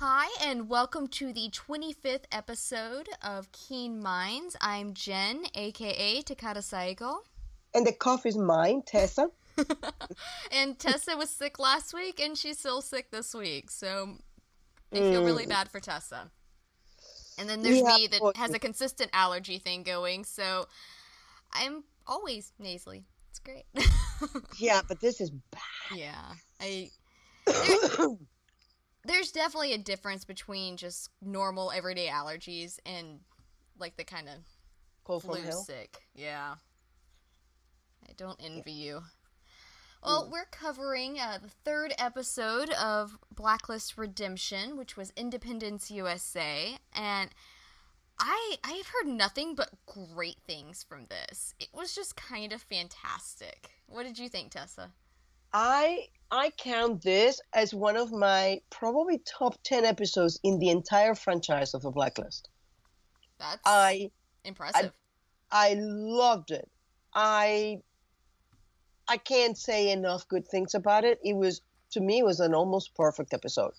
Hi, and welcome to the 25th episode of Keen Minds. I'm Jen, aka Takata Saigo. And the cough is mine, Tessa. And Tessa was sick last week, and she's still sick this week, so I feel really Mm, bad for Tessa. And then there's yeah, me that poor has thing. a consistent allergy thing going, so I'm always nasally. It's great. Yeah, but this is Yeah, I there bad. there's definitely a difference between just normal everyday allergies and like the kind of Call from flu hell. sick. Yeah, I don't Yeah. envy you. Well, Mm. we're covering the third episode of Blacklist Redemption, which was Independence USA, and I've heard nothing but great things from this. It was just kind of fantastic. What did you think, Tessa? I count this as one of my probably top 10 episodes in the entire franchise of the Blacklist. That's I I impressive. I loved it. I I can't say enough good things about it. It was to me it was an almost perfect episode.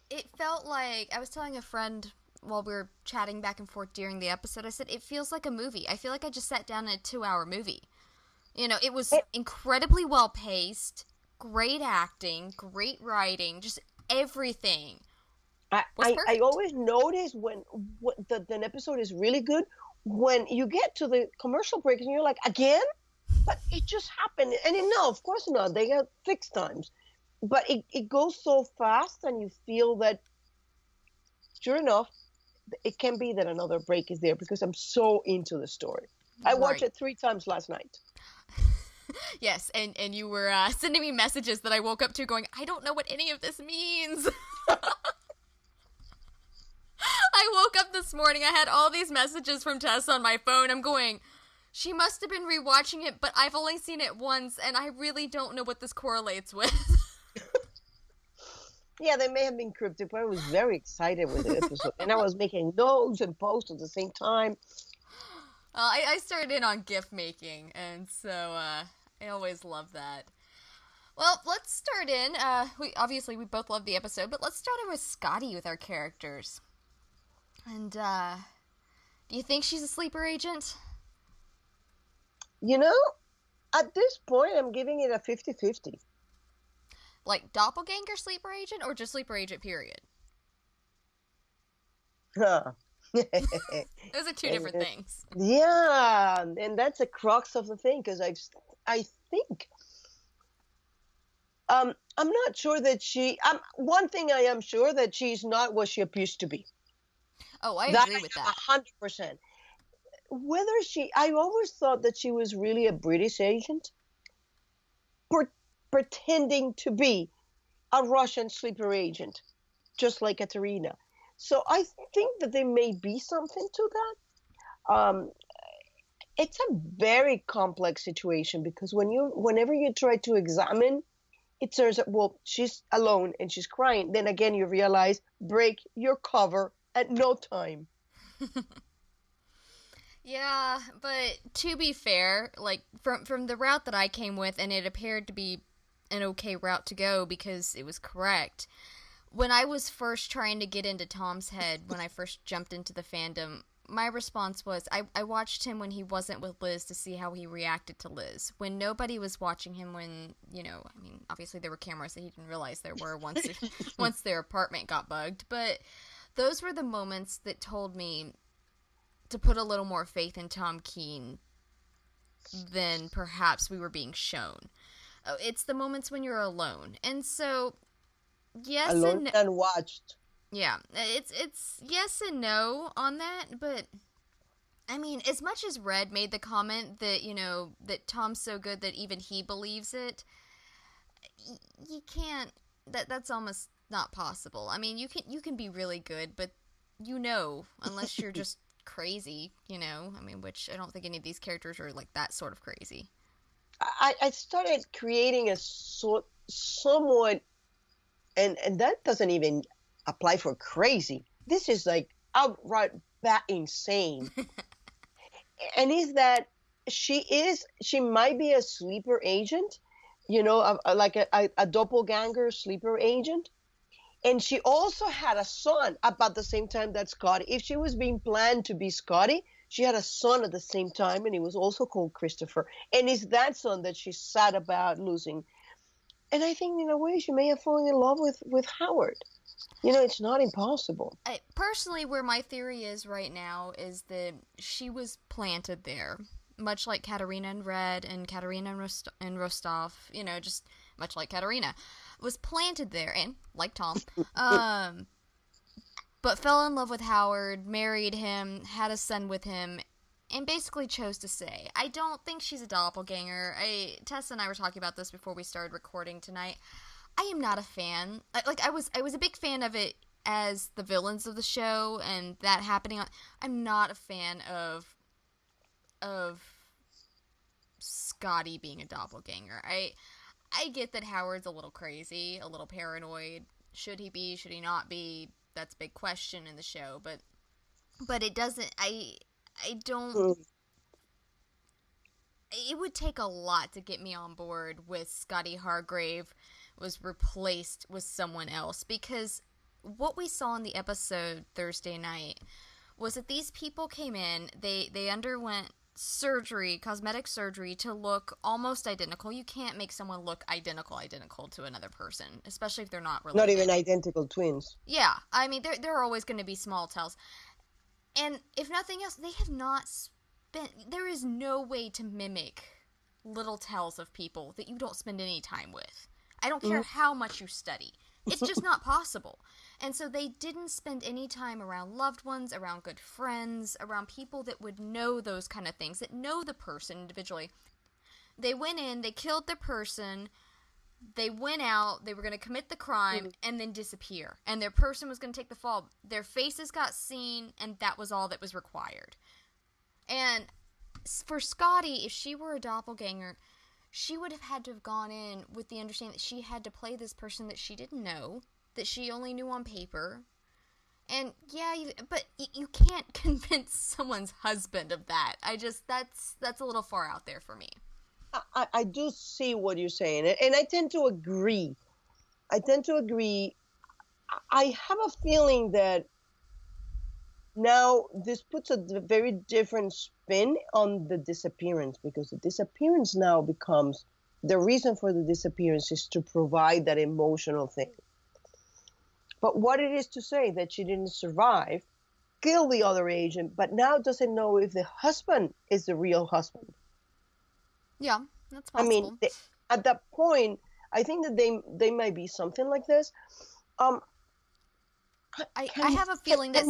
It felt like I was telling a friend while we were chatting back and forth during the episode. I said it feels like a movie. I feel like I just sat down in a 2 hour movie. It was It, incredibly well paced, great acting, great writing, just everything was I perfect. always notice when an episode is really good when you get to the commercial break and you're like, again? But it just happened. And no, of course not. They got fixed times. But it goes so fast and you feel that, sure enough, it can be that another break is there because I'm so into the story. I watched Right. it 3 times last night. Yes, and you were sending me messages that I woke up to going, I don't know what any of this means. I woke up this morning, I had all these messages from Tess on my phone. I'm going, she must have been rewatching it, but I've only seen it once, and I really don't know what this correlates with. Yeah, they may have been cryptic, but I was very excited with the episode. And I was making notes and posts at the same time. I started in on gift making, and so I always love that. Well, let's start in. We both love the episode, but let's start in with Scotty with our characters. And do you think she's a sleeper agent? You know, at this point, I'm giving it a 50-50. Like doppelganger sleeper agent, or just sleeper agent? Period. Huh. Those are two different And, things. yeah, and that's the crux of the thing because I think I'm not sure that one thing I am sure that she's not what she appears to be. Oh, I That agree with I am that. 100%. Whether I always thought that she was really a British agent, per, pretending to be a Russian sleeper agent, just like Katerina. So I think that there may be something to that. It's a very complex situation because whenever you try to examine, it turns out, well, she's alone and she's crying. Then again, you realize, break your cover at no time. Yeah, but to be fair, like from the route that I came with, and it appeared to be an okay route to go because it was correct. When I was first trying to get into Tom's head, when I first jumped into the fandom, my response was I watched him when he wasn't with Liz to see how he reacted to Liz. When nobody was watching him, when, I mean, obviously there were cameras that he didn't realize there were once their apartment got bugged, but those were the moments that told me to put a little more faith in Tom Keen than perhaps we were being shown. It's the moments when you're alone. And so, yes Alone and and watched. yeah, it's yes and no on that, but I mean, as much as Red made the comment that, that Tom's so good that even he believes it, you can't that's almost not possible. I mean, you can be really good, but unless you're just crazy, I mean, which I don't think any of these characters are like that sort of crazy. I started creating a somewhat, and that doesn't even apply for crazy. This is like outright bat insane. And is that she might be a sleeper agent, like a doppelganger sleeper agent. And she also had a son about the same time that Scotty. If she was being planned to be Scotty, she had a son at the same time, and he was also called Christopher. And it's that son that she's sad about losing. And I think, in a way, she may have fallen in love with Howard. It's not impossible. Personally, where my theory is right now is that she was planted there, much like Katerina and Red and Katerina and Rostov, just much like Katerina, was planted there, and like Tom, but fell in love with Howard, married him, had a son with him, and basically chose to stay. I don't think she's a doppelganger. Tessa and I were talking about this before we started recording tonight. I am not a fan. I was a big fan of it as the villains of the show and that happening. I'm not a fan of Scotty being a doppelganger. I get that Howard's a little crazy, a little paranoid. Should he be? Should he not be? That's a big question in the show. But it doesn't. I don't. It would take a lot to get me on board with Scotty Hargrave was replaced with someone else, because what we saw in the episode Thursday night was that these people came in, they underwent surgery, cosmetic surgery, to look almost identical. You can't make someone look identical to another person, especially if they're not related. Not even identical twins. Yeah, I mean, there are always going to be small tells. And if nothing else, they have not spent... There is no way to mimic little tells of people that you don't spend any time with. I don't care how much you study. It's just not possible. And so they didn't spend any time around loved ones, around good friends, around people that would know those kind of things, that know the person individually. They went in, they killed the person, they went out, they were going to commit the crime, and then disappear. And their person was going to take the fall. Their faces got seen, and that was all that was required. And for Scotty, if she were a doppelganger, she would have had to have gone in with the understanding that she had to play this person that she didn't know, that she only knew on paper. And yeah, but you can't convince someone's husband of that. That's a little far out there for me. I do see what you're saying, and I tend to agree. I have a feeling that now this puts a very different spin on the disappearance, because the disappearance now becomes, the reason for the disappearance is to provide that emotional thing. But what it is to say that she didn't survive, kill the other agent, but now doesn't know if the husband is the real husband. Yeah, that's possible. I mean, at that point, I think that they might be something like this. I have a feeling that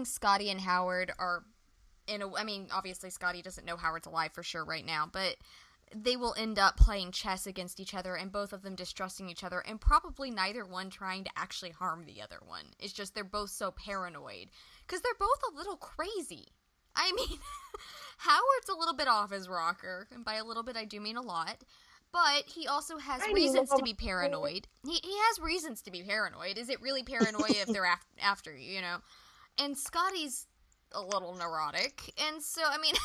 Scotty and Howard are I mean, obviously Scotty doesn't know Howard's alive for sure right now, but they will end up playing chess against each other, and both of them distrusting each other, and probably neither one trying to actually harm the other one. It's just they're both so paranoid, because they're both a little crazy. I mean, Howard's a little bit off his rocker, and by a little bit I do mean a lot. But he also has reasons to be paranoid. He has reasons to be paranoid. Is it really paranoia if they're after you, And Scotty's a little neurotic. And so, I mean,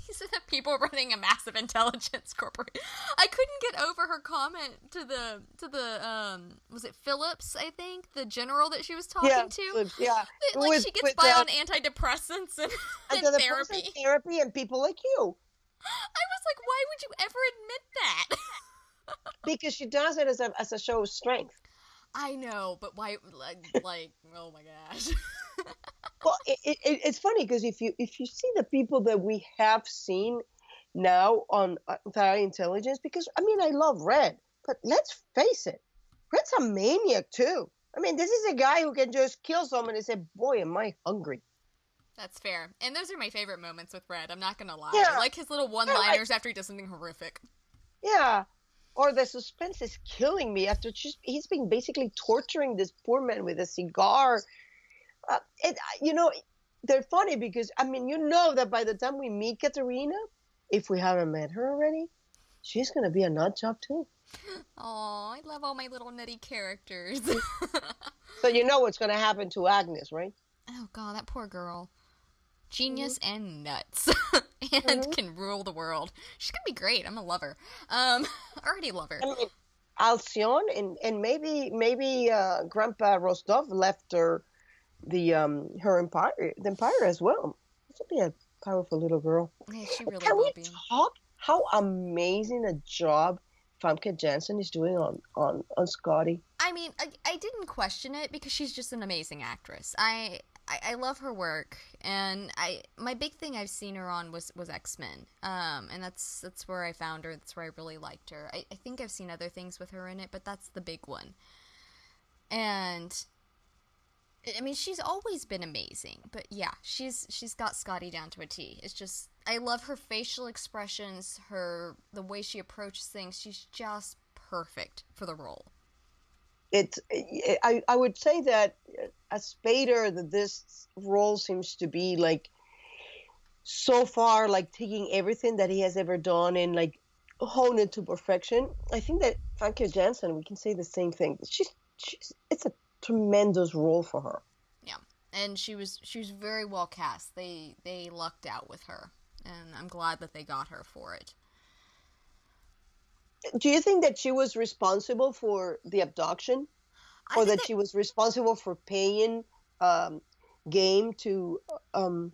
these are the people running a massive intelligence corporation. I couldn't get over her comment to the was it Phillips, I think? The general that she was talking to? Yeah. That, she gets by on antidepressants and therapy and people like you. I was like, why would you ever admit that? Because she does it as a show of strength. I know, but why? Like, oh my gosh. Well, it's funny because if you see the people that we have seen now on Thai Intelligence, because I mean I love Red, but let's face it, Red's a maniac too. I mean, this is a guy who can just kill someone and say, "Boy, am I hungry." That's fair. And those are my favorite moments with Red. I'm not going to lie. Yeah. I like his little one-liners after he does something horrific. Yeah. Or the suspense is killing me after he's been basically torturing this poor man with a cigar. They're funny because, I mean, that by the time we meet Katerina, if we haven't met her already, she's going to be a nut job too. Oh, I love all my little nutty characters. So you know what's going to happen to Agnes, right? Oh, God, that poor girl. Genius and nuts. And can rule the world. She's gonna be great. I'm gonna love her. I already love her. I mean, Alcyon, and maybe Grandpa Rostov left her her empire, the empire as well. This would be a powerful little girl. Yeah, she really Can will we be. talk how amazing a job Famke Janssen is doing on Scotty? I mean, I didn't question it because she's just an amazing actress. I love her work, and my big thing I've seen her on was X-Men, and that's where I found her. That's where I really liked her. I think I've seen other things with her in it, but that's the big one. And I mean, she's always been amazing, but yeah, she's got Scotty down to a T. It's just I love her facial expressions, the way she approaches things. She's just perfect for the role. I would say that as Spader, that this role seems to be like so far like taking everything that he has ever done and like hone it to perfection. I think that Famke Janssen, we can say the same thing. She's it's a tremendous role for her. Yeah, and she was very well cast. They lucked out with her, and I'm glad that they got her for it. Do you think that she was responsible for the abduction, I or think that that she was responsible for paying um, Game to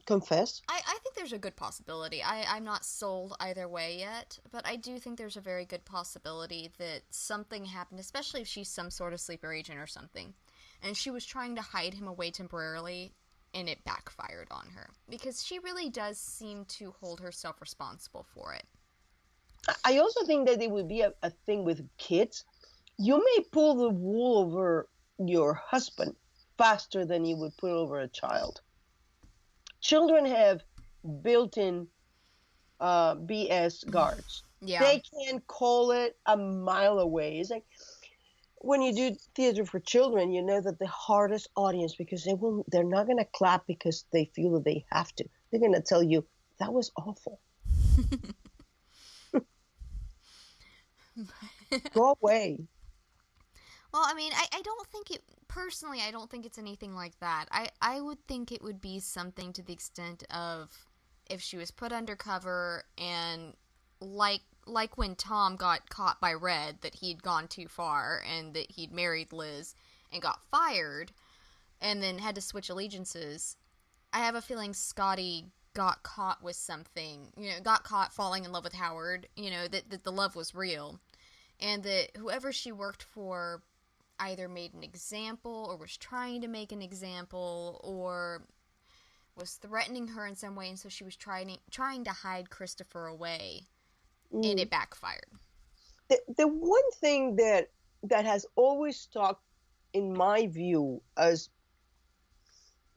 confess? I think there's a good possibility. I'm not sold either way yet, but I do think there's a very good possibility that something happened, especially if she's some sort of sleeper agent or something, and she was trying to hide him away temporarily, and it backfired on her because she really does seem to hold herself responsible for it. I also think that it would be a thing with kids. You may pull the wool over your husband faster than you would put over a child. Children have built-in BS guards. Yeah. They can call it a mile away. It's like when you do theater for children, you know that the hardest audience, because they're not going to clap because they feel that they have to. They're going to tell you that was awful. Go away. Well, I mean, I don't think it personally. I don't think it's anything like that. I would think it would be something to the extent of if she was put undercover and like when Tom got caught by Red that he'd gone too far and that he'd married Liz and got fired and then had to switch allegiances. I have a feeling Scotty got caught with something, got caught falling in love with Howard, that the love was real and that whoever she worked for either made an example or was trying to make an example or was threatening her in some way, and so she was trying to hide Christopher away, and it backfired. The one thing that has always stuck in my view as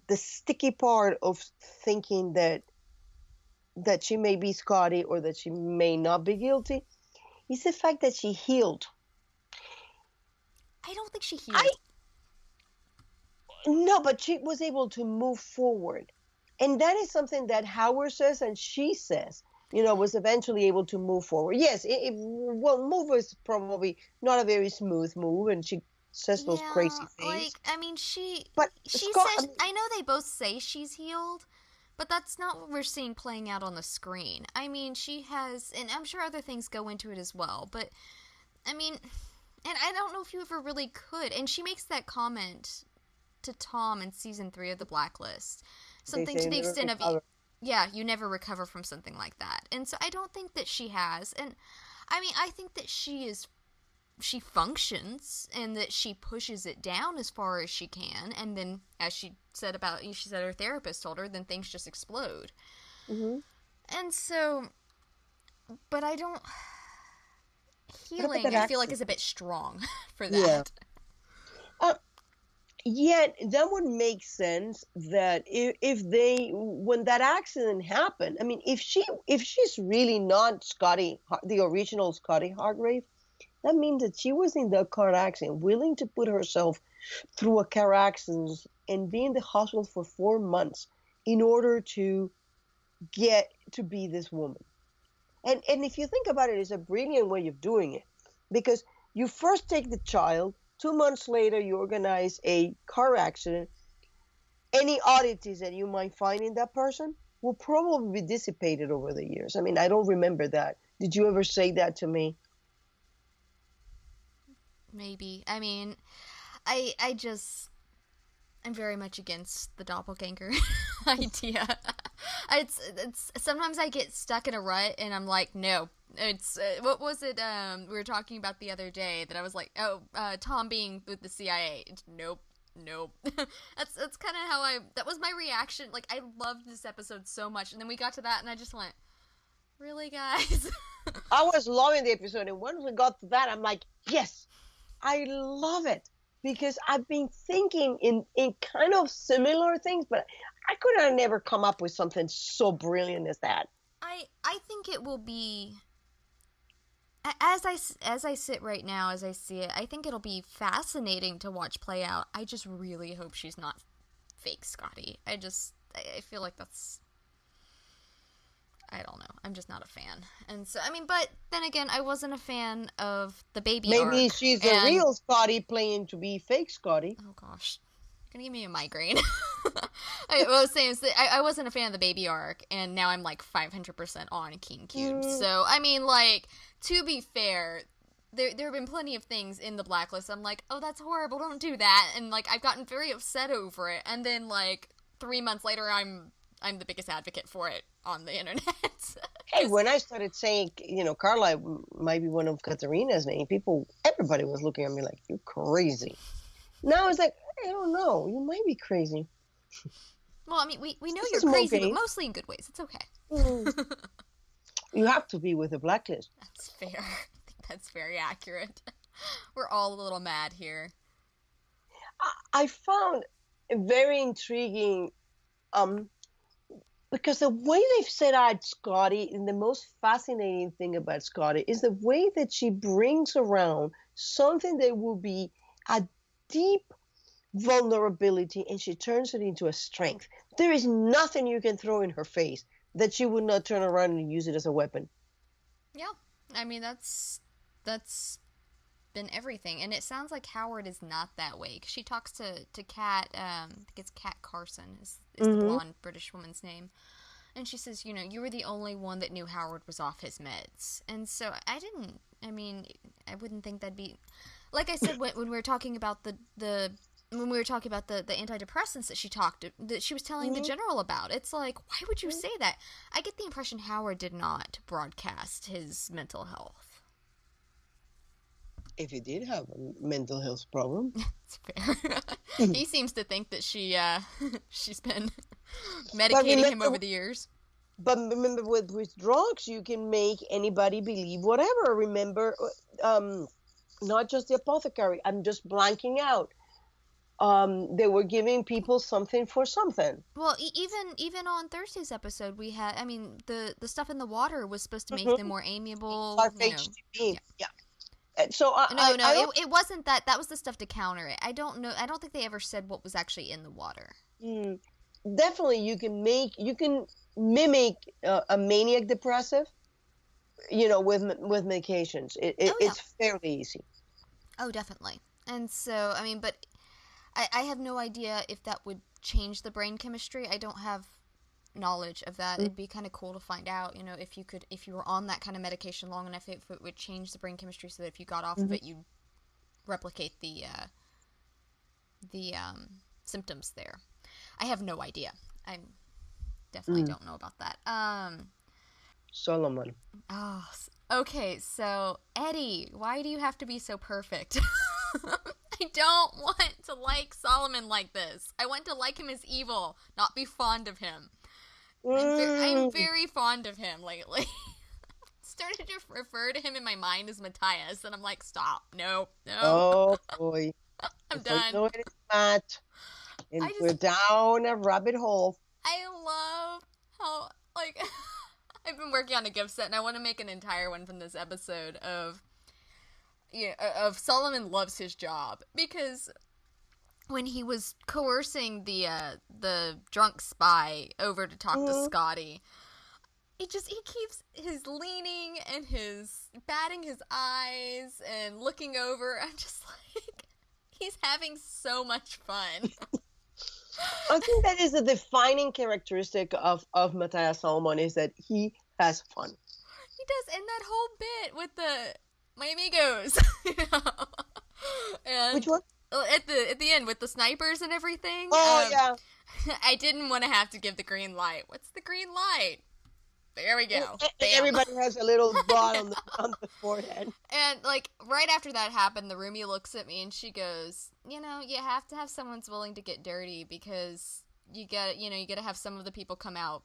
the sticky part of thinking that she may be Scotty or that she may not be guilty is the fact that she healed. I don't think she healed. No, but she was able to move forward. And that is something that Howard says and she says, was eventually able to move forward. Yes, move was probably not a very smooth move, and she says those crazy things. Like, I mean, she Scott, says, I know they both say she's healed, but that's not what we're seeing playing out on the screen. I mean, she has, and I'm sure other things go into it as well, but, I mean, and I don't know if you ever really could, and she makes that comment to Tom in season 3 of The Blacklist. Something to the extent of, yeah, you never recover from something like that. And so I don't think that she has. And I mean, I think that she functions and that she pushes it down as far as she can. And then, as she said her therapist told her, then things just explode. Mm-hmm. And so, but I don't, healing, I feel like is a bit strong for that. Yeah. Yet that would make sense that when that accident happened, I mean, if she's really not Scotty, the original Scotty Hargrave, that means that she was in the car accident, willing to put herself through a car accident and be in the hospital for 4 months in order to get to be this woman. And if you think about it, it's a brilliant way of doing it, because you first take the child. 2 months later, you organize a car accident. Any oddities that you might find in that person will probably be dissipated over the years. I mean, I don't remember that. Did you ever say that to me? maybe. I mean, I just I'm very much against the doppelganger idea. It's sometimes I get stuck in a rut and I'm like, no. It's what was it we were talking about the other day that I was like, Tom being with the CIA. Nope. Nope. That's kind of how that was my reaction. Like, I loved this episode so much, and then we got to that and I just went, really, guys? I was loving the episode, and once we got to that, I'm like, yes, I love it. Because I've been thinking in kind of similar things, but I could have never come up with something so brilliant as that. I think it will be, as I sit right now, as I see it, I think it'll be fascinating to watch play out. I just really hope she's not fake Scotty. I feel like that's, I don't know. I'm just not a fan. And so, I mean, but then again, I wasn't a fan of the baby Maybe arc, she's a real Scotty playing to be fake Scotty. Oh, gosh. You're gonna give me a migraine. I was saying, I wasn't a fan of the baby arc, and now I'm like 500% on King Cube. So, I mean, like, to be fair, there have been plenty of things in the Blacklist I'm like, oh, that's horrible, don't do that. And, like, I've gotten very upset over it. And then, like, 3 months later, I'm the biggest advocate for it on the internet. Hey, when I started saying, Carlisle might be one of Katarina's name, everybody was looking at me like, you're crazy. Now it's like, I don't know, you might be crazy. Well, I mean, we know you're crazy, but mostly in good ways. It's okay. You have to be with the Blacklist. That's fair. I think that's very accurate. We're all a little mad here. I found it very intriguing, because the way they've set out Scotty, and the most fascinating thing about Scotty is the way that she brings around something that will be a deep vulnerability, and she turns it into a strength. There is nothing you can throw in her face that she would not turn around and use it as a weapon. Yeah, I mean, that's been everything, and it sounds like Howard is not that way, because she talks to Kat, I think it's Kat Carson is the blonde British woman's name, and she says, you were the only one that knew Howard was off his meds. And so I wouldn't think that'd be, like I said, when we were talking about the antidepressants that she was telling the general about. It's like, why would you say that? I get the impression Howard did not broadcast his mental health. If he did have a mental health problem. It's fair. He seems to think that she's been medicating him over the years. But remember, with drugs, you can make anybody believe whatever. Remember, not just the apothecary. I'm just blanking out. They were giving people something for something. Well, even on Thursday's episode, we had, the stuff in the water was supposed to make them more amiable. Yeah. So it wasn't that. That was the stuff to counter it. I don't know. I don't think they ever said what was actually in the water. Definitely, you can mimic a maniac depressive, with medications. It's fairly easy. Oh, definitely. And so, but I have no idea if that would change the brain chemistry. I don't have knowledge of that. It'd be kind of cool to find out, if you were on that kind of medication long enough, if it would change the brain chemistry so that if you got off of it, you'd replicate the symptoms there. I have no idea. I definitely don't know about that. Solomon. Oh, okay. So, Eddie, why do you have to be so perfect? I don't want to like Solomon like this. I want to like him as evil, not be fond of him. I'm very fond of him lately. Started to refer to him in my mind as Matthias, and I'm like, stop. No. Oh, boy. I'm done. No, it's not. And we're down a rabbit hole. I love how, I've been working on a gift set, and I want to make an entire one from this episode of Solomon loves his job, because when he was coercing the drunk spy over to talk to Scotty, he keeps his leaning and his batting his eyes and looking over. I'm just like, he's having so much fun. I think that is a defining characteristic of Matthias Solomon, is that he has fun. He does, and that whole bit with my amigos, Which And one? at the end with the snipers and everything, Oh yeah. I didn't want to have to give the green light. What's the green light? There we go. And Bam. everybody has a little dot on the forehead. And like right after that happened, the roomie looks at me and she goes, "You know, you have to have someone's willing to get dirty because you got to have some of the people come out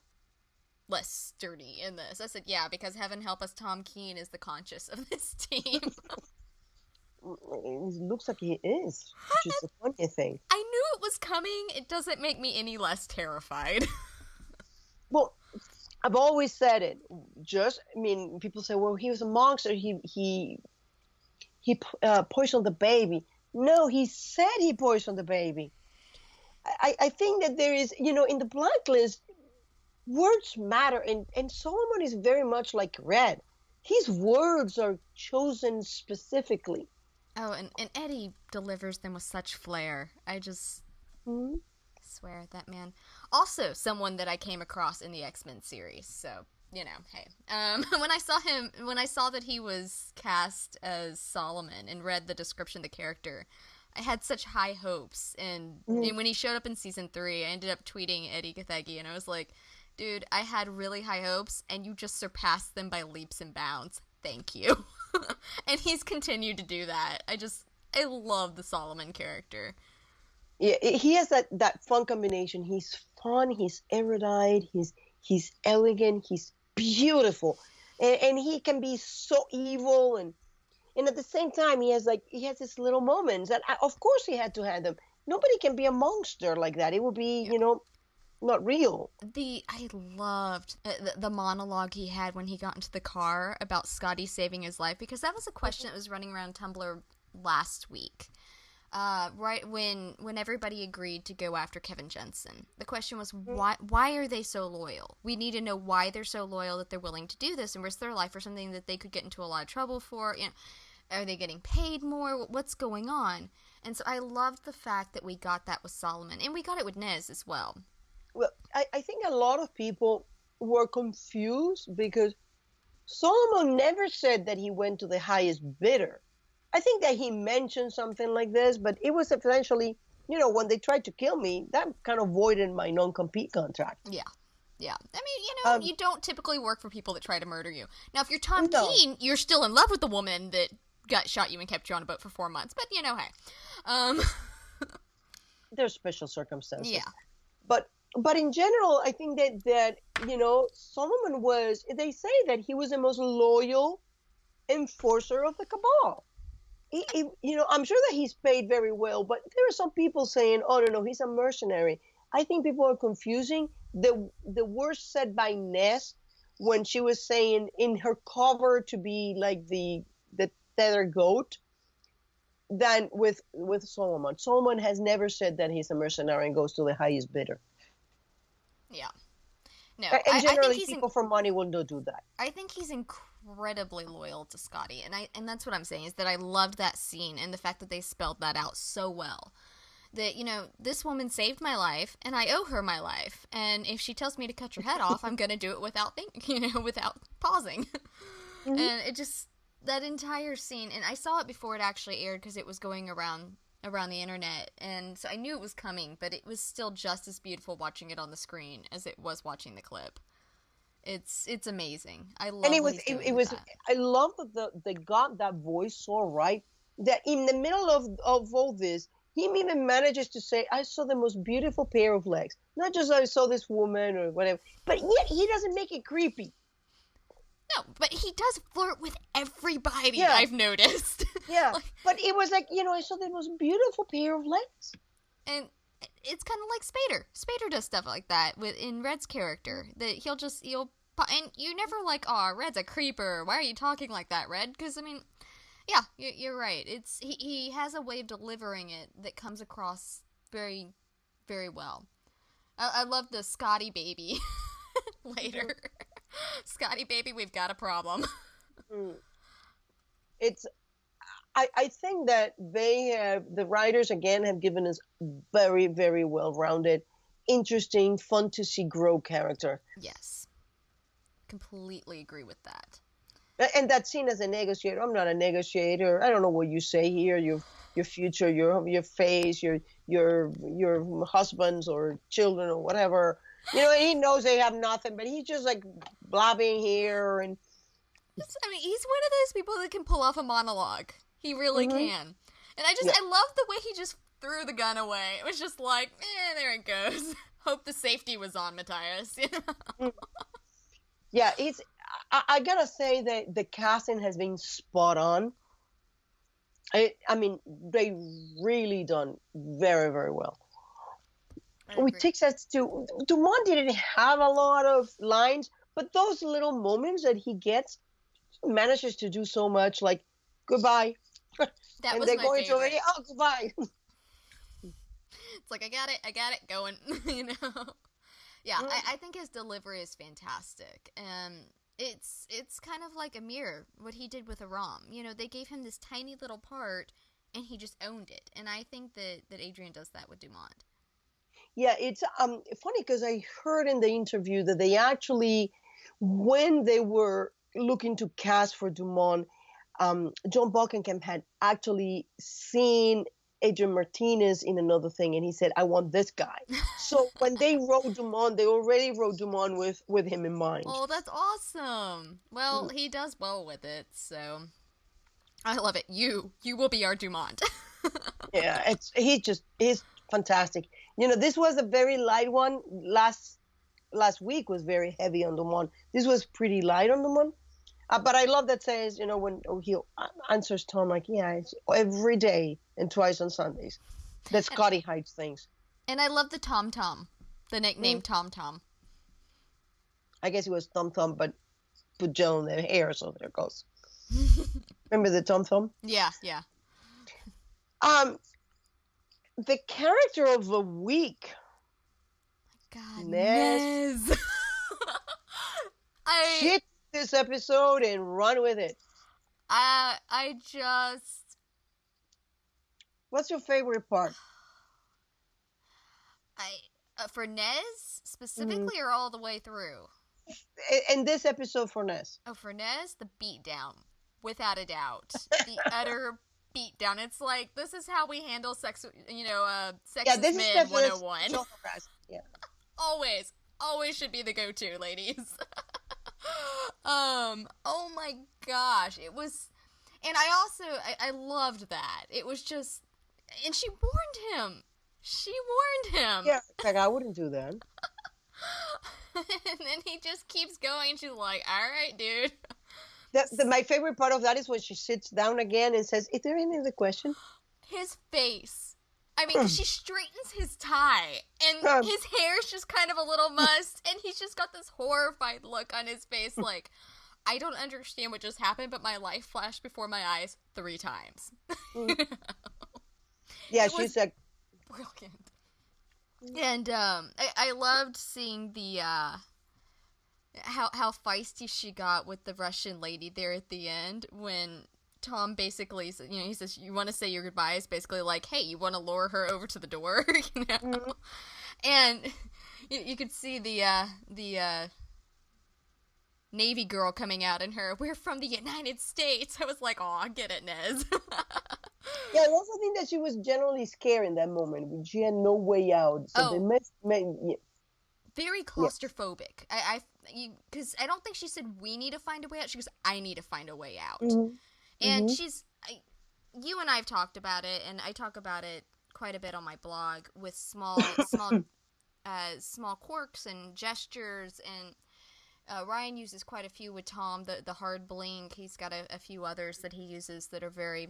less dirty in this." I said, "Yeah, because heaven help us, Tom Keane is the conscious of this team." It looks like he is, which is a funny thing. I knew it was coming. It doesn't make me any less terrified. Well, I've always said it. I mean, people say, "Well, he was a monster. He poisoned the baby." No, he said he poisoned the baby. I think that there is, in the Blacklist, words matter, and Solomon is very much like Red. His words are chosen specifically. Oh, and Eddie delivers them with such flair. I just Mhm. swear at that man. Also, someone that I came across in the X-Men series. So, hey. When I saw that he was cast as Solomon and read the description of the character, I had such high hopes. And when he showed up in season 3, I ended up tweeting Eddie Gathegi, and I was like, dude, I had really high hopes, and you just surpassed them by leaps and bounds. Thank you. And he's continued to do that. I love the Solomon character. Yeah, he has that fun combination. He's fun, he's erudite, he's elegant, he's beautiful, and he can be so evil, and at the same time he has his little moments, and of course he had to have them. Nobody can be a monster like that. It would be, Yeah. not real. I loved the monologue he had when he got into the car about Scotty saving his life, because that was a question that was running around Tumblr last week. Right when everybody agreed to go after Kevin Jensen, the question was, why are they so loyal? We need to know why they're so loyal that they're willing to do this and risk their life for something that they could get into a lot of trouble for. Are they getting paid more? What's going on? And so I loved the fact that we got that with Solomon, and we got it with Nez as well. Well, I think a lot of people were confused because Solomon never said that he went to the highest bidder. I think that he mentioned something like this, but it was essentially, when they tried to kill me, that kind of voided my non-compete contract. Yeah. Yeah. I mean, Um, you don't typically work for people that try to murder you. Now, if you're Tom no, Keane, you're still in love with the woman that shot you and kept you on a boat for 4 months. But, hey. Um, there's special circumstances. yeah. But in general, I think that Solomon was. They say that he was the most loyal enforcer of the cabal. I'm sure that he's paid very well, but there are some people saying, "Oh no, he's a mercenary." I think people are confusing the words said by Ness when she was saying in her cover to be like the tether goat than with Solomon. Solomon has never said that he's a mercenary and goes to the highest bidder. Yeah. No, And I think generally, people for money will not do that. I think he's incredibly loyal to Scotty, and that's what I'm saying is that I loved that scene and the fact that they spelled that out so well. That this woman saved my life, and I owe her my life. And if she tells me to cut your head off, I'm gonna do it without without pausing. Mm-hmm. And it just that entire scene, and I saw it before it actually aired because it was going around the internet, and so I knew it was coming, but it was still just as beautiful watching it on the screen as it was watching the clip. It's amazing. I love And what he's doing it with was that. I love that they got that voice so right that in the middle of all this, he even manages to say, "I saw the most beautiful pair of legs." Not just I saw this woman or whatever, but yet he doesn't make it creepy. No, but he does flirt with everybody, Yeah. I've noticed. Yeah, Like, but it was like, I saw the most beautiful pair of legs. and it's kind of like Spader. Spader does stuff like that in Red's character. That and you never like, oh, Red's a creeper. Why are you talking like that, Red? Because I mean, yeah, you're right. It's he has a way of delivering it that comes across very, very well. I love the Scotty baby later. Scotty baby, we've got a problem. Mm. It's I think that the writers again have given us very, very well-rounded, interesting, fun to see grow character. Yes, completely agree with that. And that's seen as a negotiator. I'm not a negotiator. I don't know what you say here. Your future, your face, your husbands or children or whatever. And he knows they have nothing, but he's just like blabbing here and. I mean, he's one of those people that can pull off a monologue. He really Mm-hmm. can. And Yeah. I love the way he just threw the gun away. It was just like, there it goes. Hope the safety was on, Matthias. Mm. Yeah, I gotta say that the casting has been spot on. I mean, they really done very, very well. Which takes us to Dumont didn't have a lot of lines, but those little moments that he gets, he manages to do so much, like goodbye. That And was they my go into favorite. already, oh, goodbye. It's like, I got it, going, Yeah, I think his delivery is fantastic. And it's kind of like a mirror, what he did with Aram. They gave him this tiny little part, and he just owned it. And I think that Adrian does that with Dumont. Yeah, it's funny because I heard in the interview that they actually, when they were looking to cast for Dumont, John Buckingham had actually seen Adrian Martinez in another thing, and he said, "I want this guy." So when they wrote Dumont, they already wrote Dumont with him in mind. Oh, that's awesome. Well, he does well with it, so I love it. You will be our Dumont. Yeah, he's fantastic. This was a very light one. Last week was very heavy on Dumont. This was pretty light on Dumont. But I love that says, when he answers Tom, like, yeah, it's every day and twice on Sundays. That Scotty hides things. And I love the Tom Tom, the nickname Tom Tom. I guess it was Tom Tom, but put gel in their hair, so there it goes. Remember the Tom Tom? Yeah. The character of the week. God, Nez. Shit this episode and run with it. I just. What's your favorite part? For Nez specifically, or all the way through? In this episode for Nez. Oh, for Nez, the beatdown, without a doubt, the utter beatdown. It's like, this is how we handle sex. Sexist this men is 101. Yeah. Always should be the go-to, ladies. Oh my gosh, it was, and I loved that. It was just, and she warned him. Yeah, like, I wouldn't do that. And then he just keeps going. She's like, all right, dude. My favorite part of that is when she sits down again and says, is there any other question? His face. I mean, she straightens his tie, and his hair's just kind of a little mussed, and he's just got this horrified look on his face, like, I don't understand what just happened, but my life flashed before my eyes 3 times. Yeah, she's like brilliant. And I loved seeing the how feisty she got with the Russian lady there at the end when Tom basically, he says, you want to say your goodbyes, basically like, hey, you want to lure her over to the door, And you could see the Navy girl coming out in her, we're from the United States. I was like, aw, get it, Nez. Yeah, I also think that she was generally scared in that moment. She had no way out. So very claustrophobic. Because I don't think she said we need to find a way out. She goes, I need to find a way out. Mm-hmm. And you and I have talked about it, and I talk about it quite a bit on my blog with small quirks and gestures, and Ryan uses quite a few with Tom. The hard blink. He's got a few others that he uses that are very,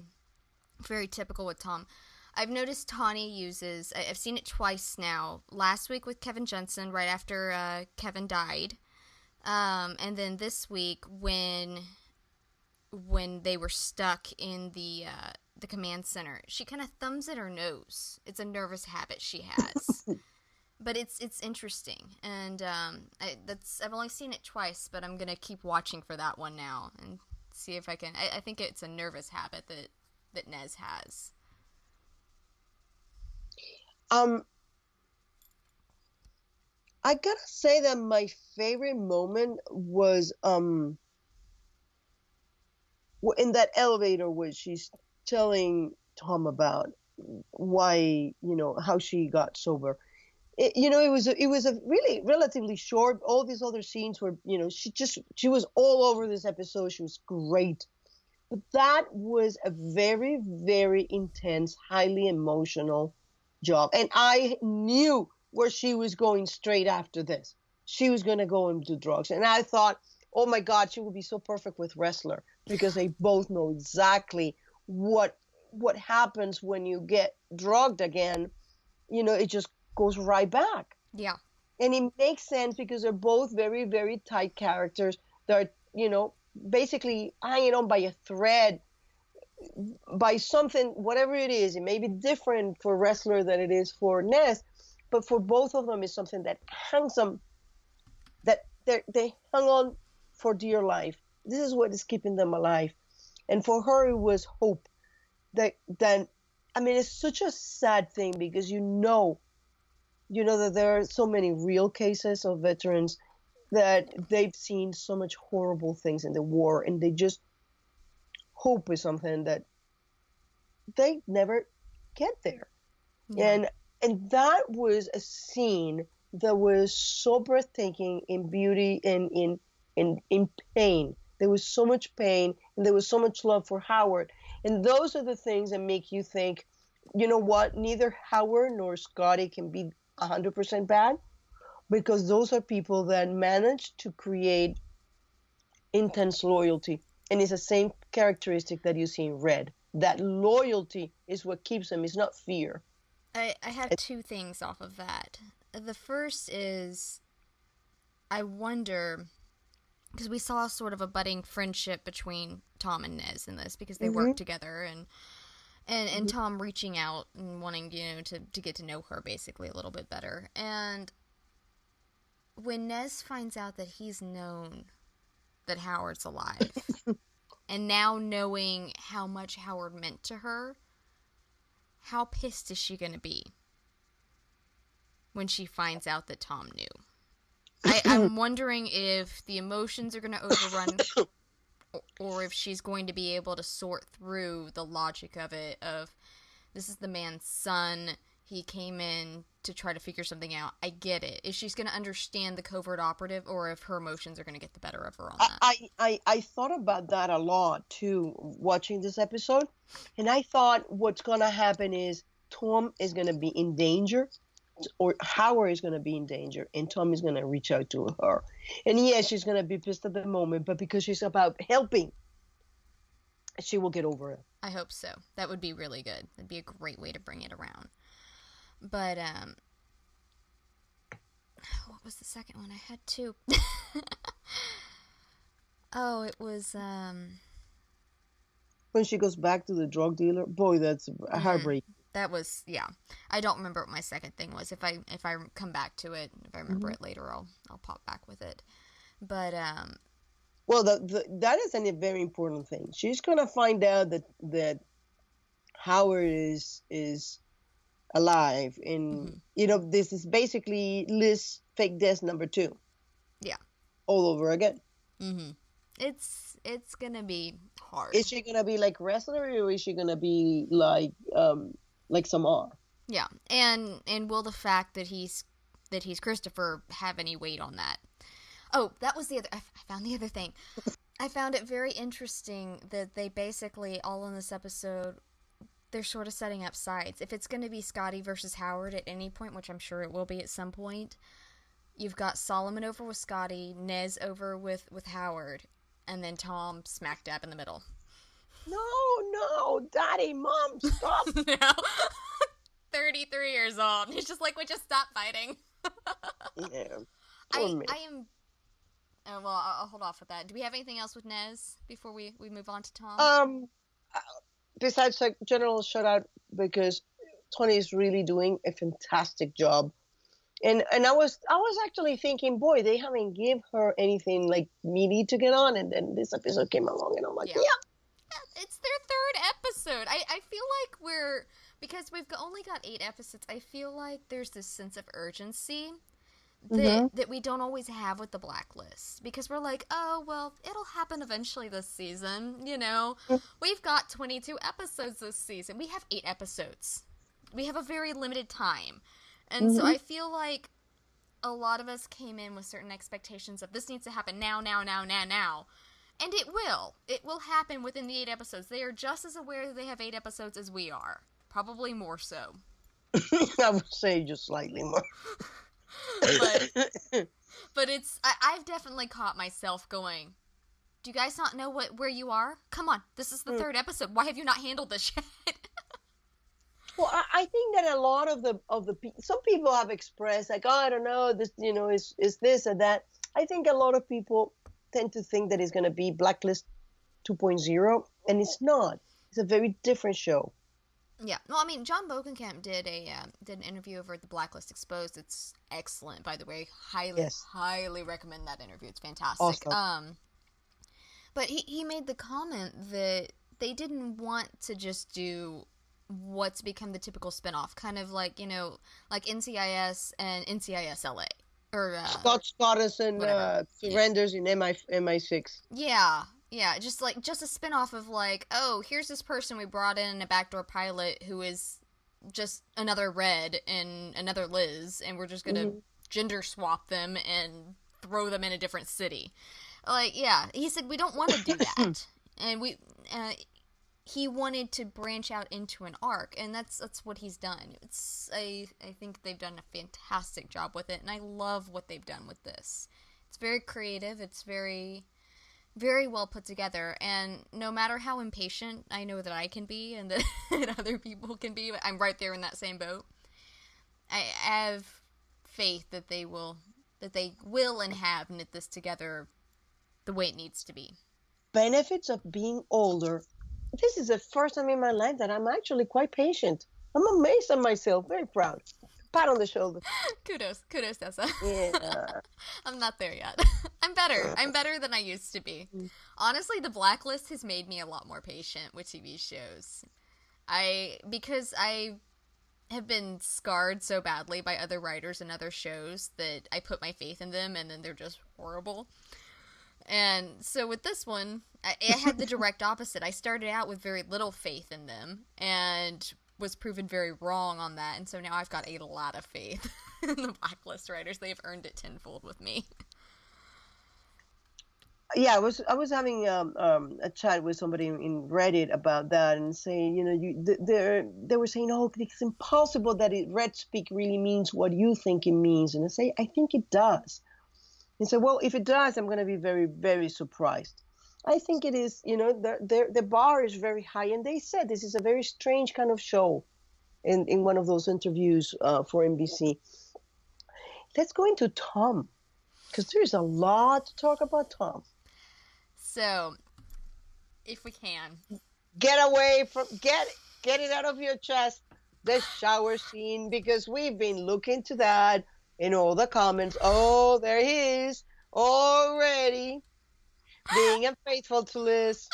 very typical with Tom. I've noticed Tawny uses. I've seen it twice now. Last week with Kevin Jensen, right after Kevin died, and then this week when they were stuck in the command center, she kind of thumbs at her nose. It's a nervous habit she has. But it's interesting, and I've only seen it twice, but I'm gonna keep watching for that one now and see if I can. I think it's a nervous habit that Nez has. I gotta say that my favorite moment was in that elevator where she's telling Tom about why, how she got sober. It was a really relatively short. All these other scenes were, she was all over this episode. She was great. But that was a very, very intense, highly emotional job. And I knew where she was going straight after this. She was going to go and do drugs. And I thought, oh my God, she would be so perfect with Wrestler because they both know exactly what happens when you get drugged again. It just goes right back. Yeah. And it makes sense because they're both very, very tight characters. They're, basically hanging on by a thread, by something, whatever it is. It may be different for Wrestler than it is for Ness, but for both of them, it's something that hangs them, that they hung on for dear life. This is what is keeping them alive. And for her, it was hope. It's such a sad thing because that there are so many real cases of veterans that they've seen so much horrible things in the war, and they just hope is something that they never get there. Yeah. And that was a scene that was so breathtaking in beauty and in pain. There was so much pain and there was so much love for Howard. And those are the things that make you think, you know what, neither Howard nor Scotty can be 100% bad, because those are people that manage to create intense loyalty. And it's the same characteristic that you see in Red. That loyalty is what keeps them, it's not fear. I have two things off of that. The first is, I wonder, because we saw sort of a budding friendship between Tom and Nez in this because they worked together, and Tom reaching out and wanting, to get to know her basically a little bit better. And when Nez finds out that he's known that Howard's alive, and now knowing how much Howard meant to her, how pissed is she going to be when she finds out that Tom knew? I'm wondering if the emotions are going to overrun, or if she's going to be able to sort through the logic of it, of this is the man's son, he came in to try to figure something out. I get it. If she's going to understand the covert operative, or if her emotions are going to get the better of her on that. I thought about that a lot too, watching this episode. And I thought what's going to happen is Tom is going to be in danger, or Howard is going to be in danger, and Tom is going to reach out to her. And yes, she's going to be pissed at the moment, but because she's about helping, she will get over it. I hope so. That would be really good. That'd be a great way to bring it around. But, what was the second one? I had two. Oh, it was, when she goes back to the drug dealer, boy, that's a heartbreak. That was, yeah. I don't remember what my second thing was. If I come back to it, if I remember it later, I'll pop back with it. But, well, that is a very important thing. She's gonna find out that Howard is alive, and this is basically Liz fake death number 2. Yeah. All over again. It's gonna be hard. Is she gonna be like Wrestler, or is she gonna be like Samar? Yeah, and will the fact that he's Christopher have any weight on that? Oh, that was the other. I found the other thing. I found it very interesting that they basically all in this episode, they're sort of setting up sides. If it's going to be Scotty versus Howard at any point, which I'm sure it will be at some point, you've got Solomon over with Scotty, Nez over with Howard, and then Tom smack dab in the middle. No, Daddy, Mom, stop. No. 33 years old. He's just like, we just stop fighting. Yeah. I am... well, I'll hold off with that. Do we have anything else with Nez before we move on to Tom? Besides a general shout out, because Tony is really doing a fantastic job. And I was actually thinking, boy, they haven't give her anything like meaty to get on, and then this episode came along, and I'm like, yeah. It's their third episode. I feel like because we've only got 8 episodes, I feel like there's this sense of urgency Mm-hmm. that we don't always have with the Blacklist, because we're like, oh well, it'll happen eventually this season, we've got 22 episodes this season, we have 8 episodes, we have a very limited time. And so Mm-hmm. I feel like a lot of us came in with certain expectations of this needs to happen now, now, now, now, now. And it will happen within the 8 episodes. They are just as aware that they have 8 episodes as we are, probably more so. I would say just slightly more. but but I've definitely caught myself going, do you guys not know where you are? Come on, this is the 3rd episode. Why have you not handled this yet? Well, I think that a lot of some people have expressed like, oh, I don't know, this, is this or that. I think a lot of people tend to think that it's going to be Blacklist 2.0, and it's not. It's a very different show. Yeah, well, I mean, John Bokenkamp did an interview over at the Blacklist Exposed. It's excellent, by the way. Highly recommend that interview. It's fantastic. Awesome. But he made the comment that they didn't want to just do what's become the typical spinoff, kind of like, like NCIS and NCIS LA. Or Scott Scotterson surrenders in MI6. Yeah, just a spin-off of like, oh, here's this person we brought in a backdoor pilot who is just another Red and another Liz, and we're just gonna gender swap them and throw them in a different city. Like, yeah, he said we don't want to do that, and he wanted to branch out into an arc, and that's what he's done. I think they've done a fantastic job with it, and I love what they've done with this. It's very creative. It's very, very well put together, and no matter how impatient I know that I can be and that other people can be, I'm right there in that same boat. I have faith that they will and have knit this together the way it needs to be. Benefits of being older. This is the first time in my life that I'm actually quite patient. I'm amazed at myself. Very proud. Pat on the shoulder. Kudos, Tessa. Yeah. I'm not there yet. I'm better than I used to be. Honestly, the Blacklist has made me a lot more patient with TV shows. Because I have been scarred so badly by other writers and other shows that I put my faith in them and then they're just horrible. And so with this one, I had the direct opposite. I started out with very little faith in them and was proven very wrong on that. And so now I've got a lot of faith in the Blacklist writers. They've earned it tenfold with me. Yeah, I was having a chat with somebody in Reddit about that and saying, they were saying, oh, it's impossible that Red speak really means what you think it means. And I say, I think it does. And so, well, if it does, I'm going to be very, very surprised. I think it is, the bar is very high. And they said this is a very strange kind of show in one of those interviews for NBC. Let's go into Tom, because there's a lot to talk about Tom. So, if we can. Get it out of your chest, the shower scene, because we've been looking to that in all the comments. Oh, there he is already being unfaithful to Liz.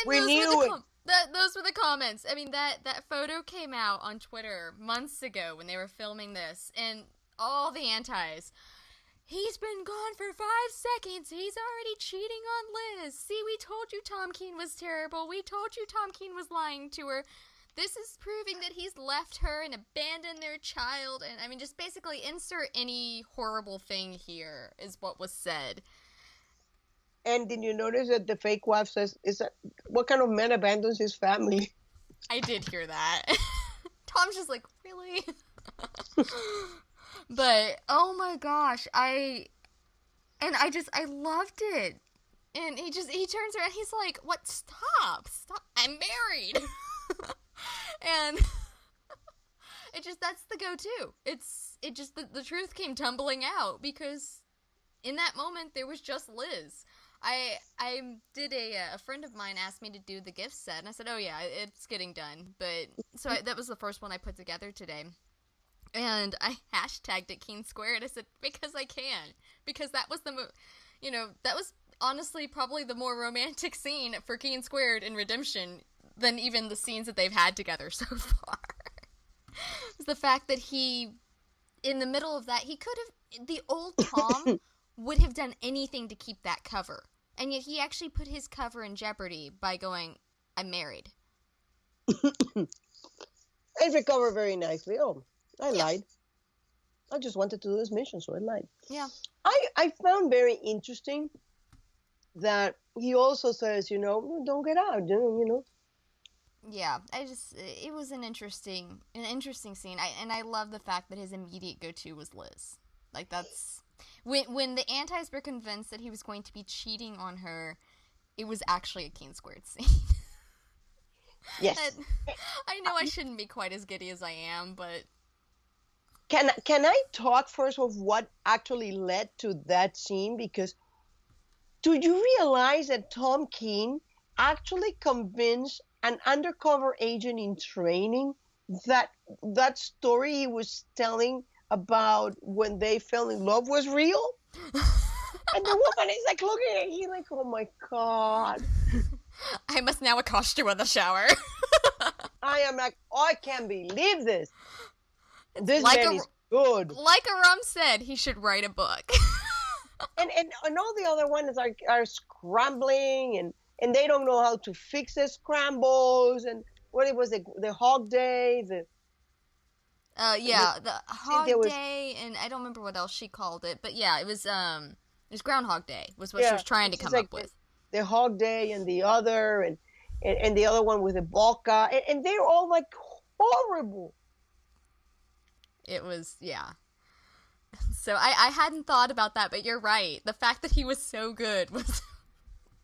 Those were the comments. I mean, that photo came out on Twitter months ago when they were filming this, and all the antis. He's been gone for 5 seconds. He's already cheating on Liz. See, we told you Tom Keen was terrible. We told you Tom Keen was lying to her. This is proving that he's left her and abandoned their child. And I mean, just basically insert any horrible thing here is what was said. And did you notice that the fake wife says, what kind of man abandons his family? I did hear that. Tom's just like, really? But, oh my gosh, I loved it. And he turns around, he's like, what, stop, I'm married. And that's the go-to. The truth came tumbling out, because in that moment, there was just Liz. I did a friend of mine asked me to do the gift set, and I said, oh yeah, it's getting done. But, that was the first one I put together today. And I hashtagged it Keen Squared. I said, because I can. Because that was that was honestly probably the more romantic scene for Keen Squared in Redemption than even the scenes that they've had together so far. It's the fact that in the middle of that, he could have the old Tom would have done anything to keep that cover. And yet he actually put his cover in jeopardy by going, I'm married. It recovered very nicely. Oh, I Yeah. lied. I just wanted to do this mission, so I lied. Yeah. I found very interesting that he also says, don't get out, Yeah, it was an interesting scene. I love the fact that his immediate go-to was Liz. Like, that's when the antis were convinced that he was going to be cheating on her, it was actually a Keen Squared scene. Yes. I know I shouldn't be quite as giddy as I am, but Can I talk first of what actually led to that scene? Because do you realize that Tom Keen actually convinced an undercover agent in training that that story he was telling about when they fell in love was real? And the woman is like looking at him like, oh my God. I must now accost you in the shower. I am like, oh, I can't believe this. This like man is good. Like Aram said, he should write a book. and all the other ones are scrambling and they don't know how to fix the scrambles and what it was the hog day the hog day, and I don't remember what else she called it, but yeah, it was Groundhog Day was what she was trying to come up with. The hog day and the other and the other one with the Balka and they're all like horrible. It was, yeah. So I hadn't thought about that, but you're right. The fact that he was so good was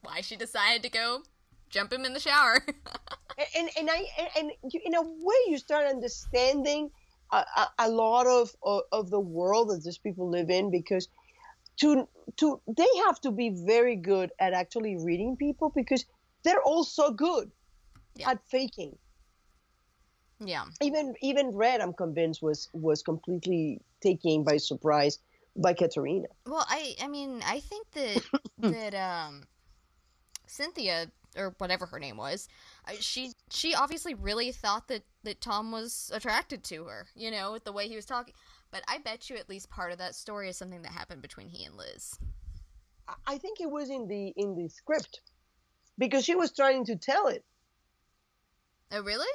why she decided to go jump him in the shower. and in a way you start understanding a lot of the world that these people live in, because they have to be very good at actually reading people, because they're all so good at faking. Yeah. Even Red, I'm convinced, was completely taken by surprise by Katerina. Well, I mean, I think that that Cynthia, or whatever her name was, she obviously really thought that Tom was attracted to her, with the way he was talking. But I bet you at least part of that story is something that happened between he and Liz. I think it was in the script, because she was trying to tell it. Oh, really?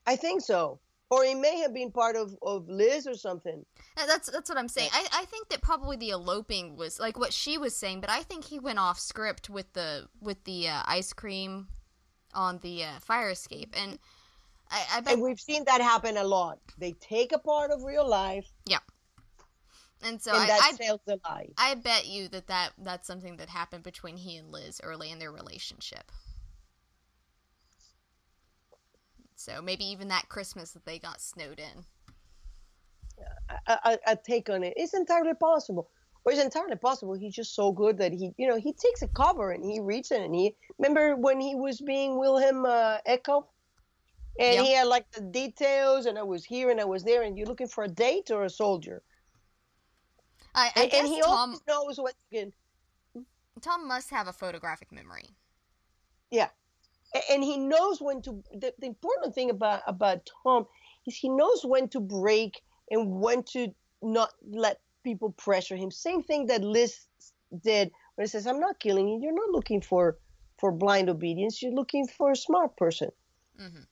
I think so. Or it may have been part of Liz or something. That's what I'm saying. I think that probably the eloping was like what she was saying, but I think he went off script with the ice cream on the fire escape, and I bet. And we've seen that happen a lot. They take a part of real life. Yeah. And so that sells the lie. I bet you that's something that happened between he and Liz early in their relationship. So maybe even that Christmas that they got snowed in. A take on it. It's entirely possible. Or it's entirely possible he's just so good that he takes a cover and he reads it, and he remember when he was being Wilhelm Echo, and he had like the details, and I was here and I was there, and you're looking for a date or a soldier. I guess he Tom knows what again. Tom must have a photographic memory. Yeah. And he knows when to. The important thing about Tom is he knows when to break and when to not let people pressure him. Same thing that Liz did when he says, "I'm not killing you. You're not looking for blind obedience. You're looking for a smart person." Mm-hmm.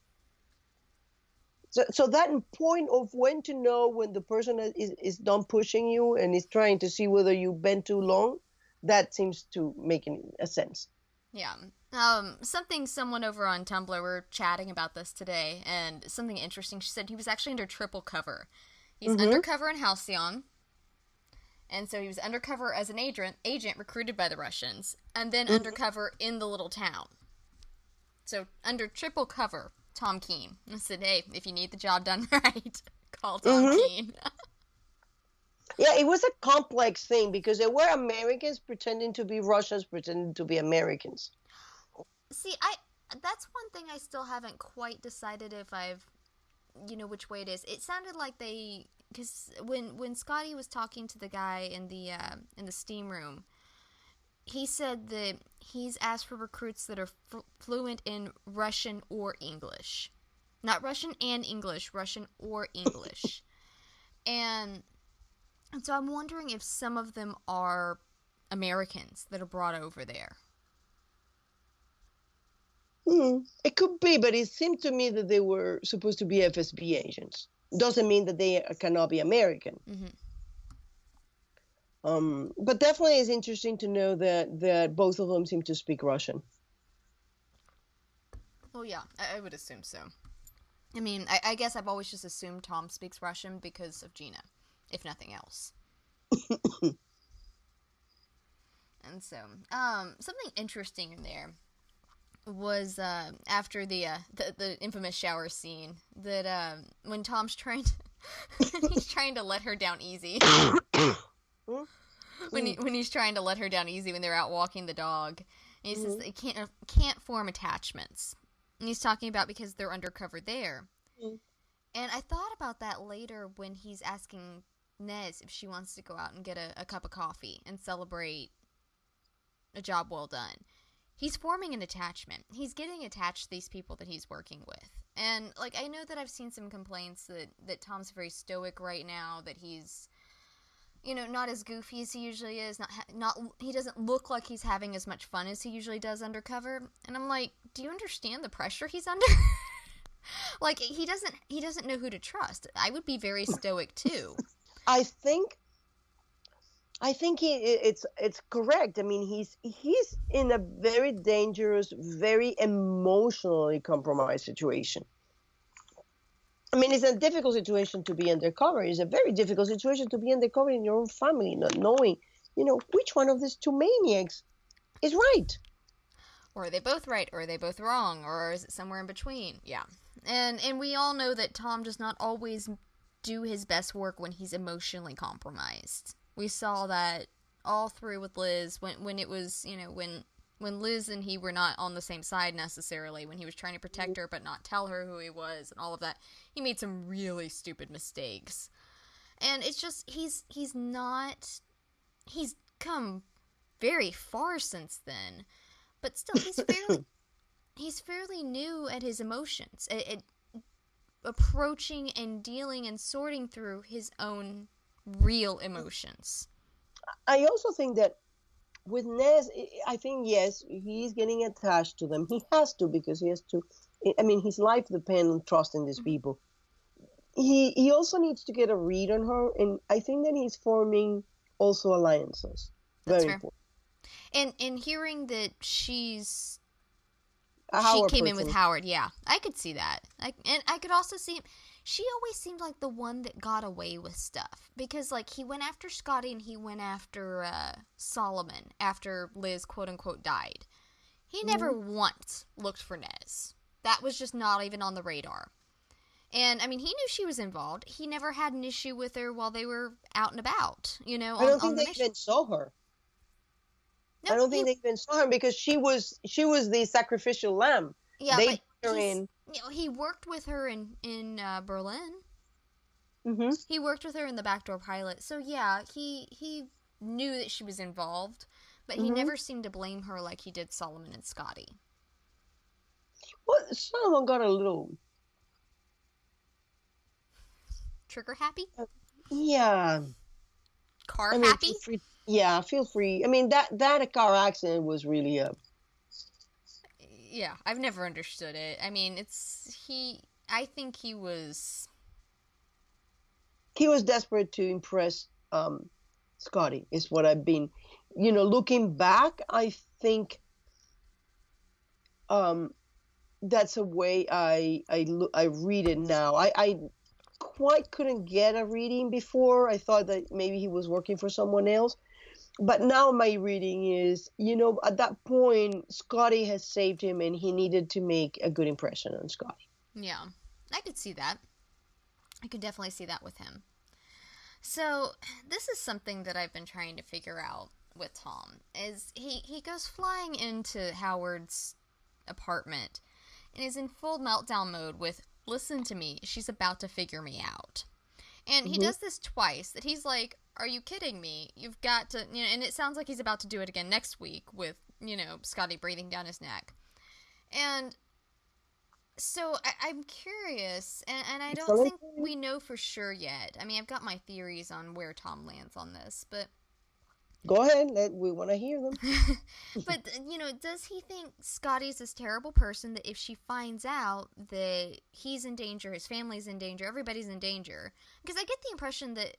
So that point of when to know when the person is done pushing you and is trying to see whether you bend too long, that seems to make a sense. Yeah. Someone over on Tumblr, we're chatting about this today, and something interesting. She said he was actually under triple cover. He's undercover in Halcyon, and so he was undercover as an agent recruited by the Russians, and then undercover in the little town. So under triple cover, Tom Keen. I said, hey, if you need the job done right, call Tom Keen. Yeah, it was a complex thing because there were Americans pretending to be Russians, pretending to be Americans. See, that's one thing I still haven't quite decided if I've, which way it is. It sounded like because when Scotty was talking to the guy in the steam room, he said that he's asked for recruits that are fluent in Russian or English. Not Russian and English, Russian or English. And And so I'm wondering if some of them are Americans that are brought over there. It could be, but it seemed to me that they were supposed to be FSB agents. Doesn't mean that they cannot be American. Mm-hmm. But definitely it's interesting to know that both of them seem to speak Russian. Well, yeah, I would assume so. I mean, I guess I've always just assumed Tom speaks Russian because of Gina, if nothing else. And so, something interesting in there was after the infamous shower scene that when Tom's trying to he's trying to let her down easy. when he's trying to let her down easy when they're out walking the dog, and he says they can't form attachments. And he's talking about because they're undercover there. And I thought about that later when he's asking Nez if she wants to go out and get a cup of coffee and celebrate a job well done. He's forming an attachment. He's getting attached to these people that he's working with. And, like, I know that I've seen some complaints that Tom's very stoic right now, that he's, you know, not as goofy as he usually is, he doesn't look like he's having as much fun as he usually does undercover. And I'm like, do you understand the pressure he's under? Like, he doesn't know who to trust. I would be very stoic too. I think it's correct. I mean, he's in a very dangerous, very emotionally compromised situation. I mean, it's a difficult situation to be undercover. It's a very difficult situation to be undercover in your own family, not knowing, which one of these two maniacs is right. Or are they both right? Or are they both wrong? Or is it somewhere in between? Yeah. And we all know that Tom does not always do his best work when he's emotionally compromised. We saw that all through with Liz when it was, when Liz and he were not on the same side necessarily, when he was trying to protect her but not tell her who he was and all of that. He made some really stupid mistakes. And it's just, he's come very far since then. But still, he's fairly new at his emotions, at approaching and dealing and sorting through his own real emotions. I also think that with Nez, I think, yes, he's getting attached to them. He has to, because he has to. I mean, his life depends on trusting these people. He also needs to get a read on her, and I think that he's forming also alliances. That's very fair. important. And hearing that she came in with Howard, yeah, I could see that. And I could also see, she always seemed like the one that got away with stuff. Because, like, he went after Scotty and he went after Solomon after Liz, quote-unquote, died. He never once looked for Nez. That was just not even on the radar. And, I mean, he knew she was involved. He never had an issue with her while they were out and about, I don't think they even saw her. No, I don't think they even saw her because she was the sacrificial lamb. Yeah, but he worked with her in Berlin. Mm-hmm. He worked with her in the Backdoor Pilot. So yeah, he knew that she was involved, but he never seemed to blame her like he did Solomon and Scotty. Well, Solomon got a little trigger happy. Yeah. Car happy. Yeah, feel free. I mean, that car accident was really a... Yeah, I've never understood it. I mean, I think he was... He was desperate to impress Scotty, is what I've been... looking back, I think that's a way I read it now. I quite couldn't get a reading before. I thought that maybe he was working for someone else. But now my reading is, at that point, Scotty has saved him and he needed to make a good impression on Scotty. Yeah, I could see that. I could definitely see that with him. So, this is something that I've been trying to figure out with Tom, is he goes flying into Howard's apartment and is in full meltdown mode with, listen to me, she's about to figure me out. And he does this twice, that he's like, are you kidding me? You've got to, and it sounds like he's about to do it again next week with, Scotty breathing down his neck. And So I'm curious, and I don't Excellent. think we know for sure yet. I mean, I've got my theories on where Tom lands on this, but Go ahead. We want to hear them. but does he think Scotty's this terrible person that if she finds out that he's in danger, his family's in danger, everybody's in danger? Because I get the impression that,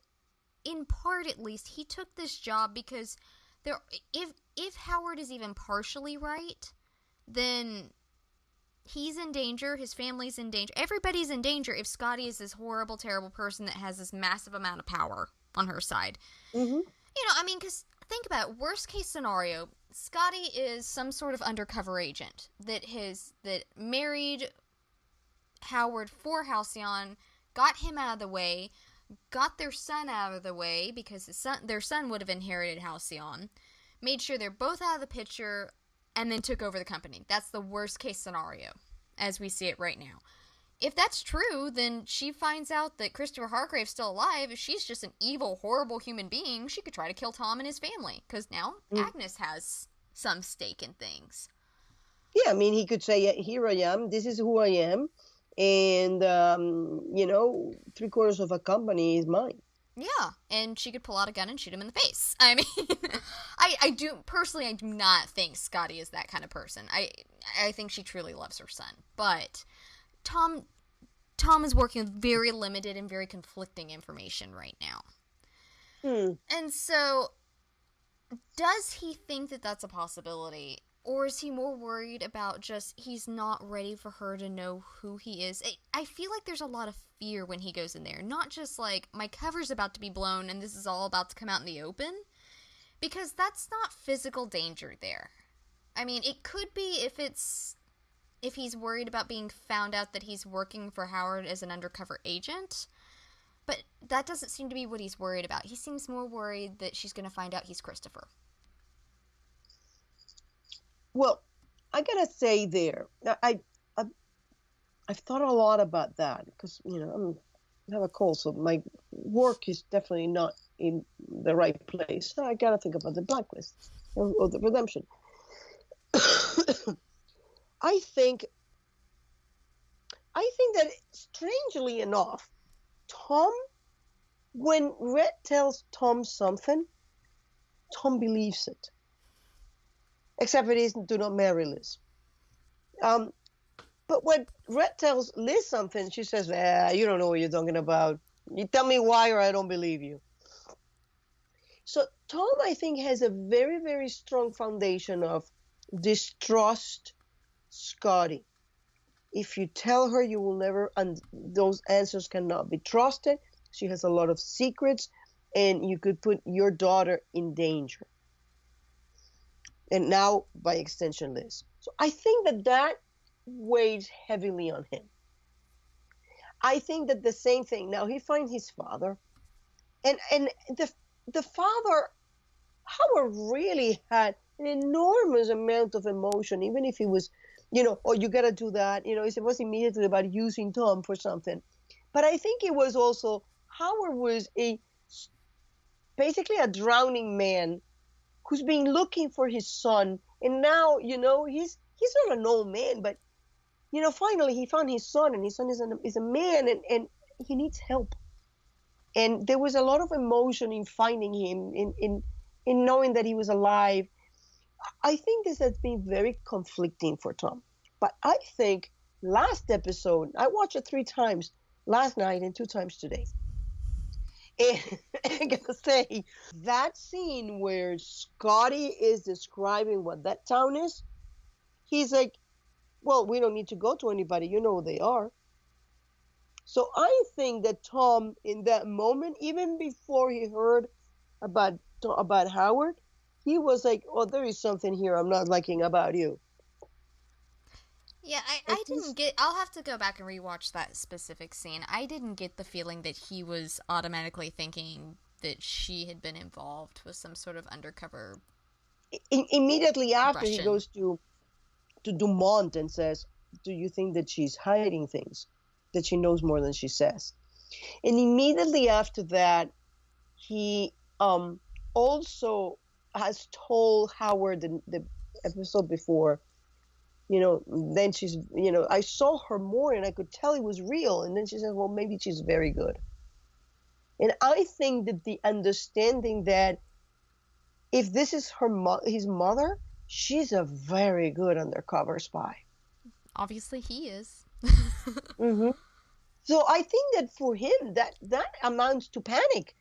in part at least, he took this job because there, if Howard is even partially right, then he's in danger, his family's in danger, everybody's in danger if Scotty is this horrible, terrible person that has this massive amount of power on her side. Mm-hmm. I mean, because think about it, worst case scenario, Scotty is some sort of undercover agent that married Howard for Halcyon, got him out of the way, got their son out of the way because their son would have inherited Halcyon, made sure they're both out of the picture, and then took over the company. That's the worst case scenario as we see it right now. If that's true, then she finds out that Christopher Hargrave's still alive. If she's just an evil, horrible human being, she could try to kill Tom and his family. Because now Agnes has some stake in things. Yeah, I mean, he could say, yeah, here I am. This is who I am. And, 3/4 of a company is mine. Yeah, and she could pull out a gun and shoot him in the face. I mean, I do not think Scotty is that kind of person. I think she truly loves her son, but Tom is working with very limited and very conflicting information right now. And so, does he think that that's a possibility? Or is he more worried about just he's not ready for her to know who he is? I feel like there's a lot of fear when he goes in there. Not just like, my cover's about to be blown and this is all about to come out in the open. Because that's not physical danger there. I mean, it could be if he's worried about being found out that he's working for Howard as an undercover agent. But that doesn't seem to be what he's worried about. He seems more worried that she's going to find out he's Christopher. Well, I gotta say there, I've thought a lot about that because I have a cold, so my work is definitely not in the right place. So I gotta think about the Blacklist or the redemption. I think that strangely enough, Tom, when Red tells Tom something, Tom believes it. Except it isn't do not marry Liz. But when Red tells Liz something, she says, you don't know what you're talking about. You tell me why or I don't believe you. So Tom, I think, has a very, very strong foundation of distrust Scotty. If you tell her you will never, and those answers cannot be trusted. She has a lot of secrets, and you could put your daughter in danger. And now, by extension, Liz. So I think that weighs heavily on him. I think that the same thing. Now he finds his father, and the father, Howard really had an enormous amount of emotion, even if he was, oh, you gotta do that. It was immediately about using Tom for something. But I think it was also Howard was basically a drowning man who's been looking for his son, and now he's not an old man, but finally he found his son, and his son is a man, and he needs help. And there was a lot of emotion in finding him, in knowing that he was alive. I think this has been very conflicting for Tom. But I think last episode, I watched it 3 times last night and 2 times today. And I gotta say, that scene where Scotty is describing what that town is, he's like, well, we don't need to go to anybody. You know who they are. So I think that Tom, in that moment, even before he heard about Howard, he was like, oh, there is something here I'm not liking about you. Yeah, I didn't get... I'll have to go back and rewatch that specific scene. I didn't get the feeling that he was automatically thinking that she had been involved with some sort of undercover... Immediately after Russian. He goes to Dumont and says, do you think that she's hiding things? That she knows more than she says? And immediately after that, he also has told Howard the episode before Then I saw her more and I could tell it was real. And then she said, well, maybe she's very good. And I think that the understanding that if this is his mother, she's a very good undercover spy. Obviously, he is. Hmm. So I think that for him, that amounts to panic.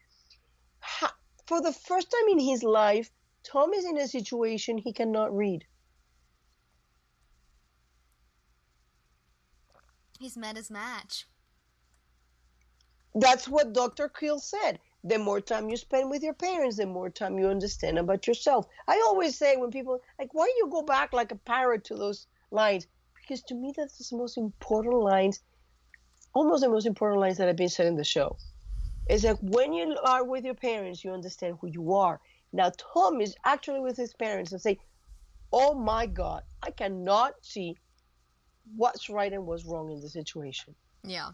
For the first time in his life, Tom is in a situation he cannot read. He's met his match. That's what Dr. Creel said. The more time you spend with your parents, the more time you understand about yourself. I always say when people, like, why do you go back like a parrot to those lines? Because to me, that's the most important lines, almost the most important lines that have been said in the show. It's like when you are with your parents, you understand who you are. Now, Tom is actually with his parents and say, oh my God, I cannot see what's right and what's wrong in the situation. Yeah.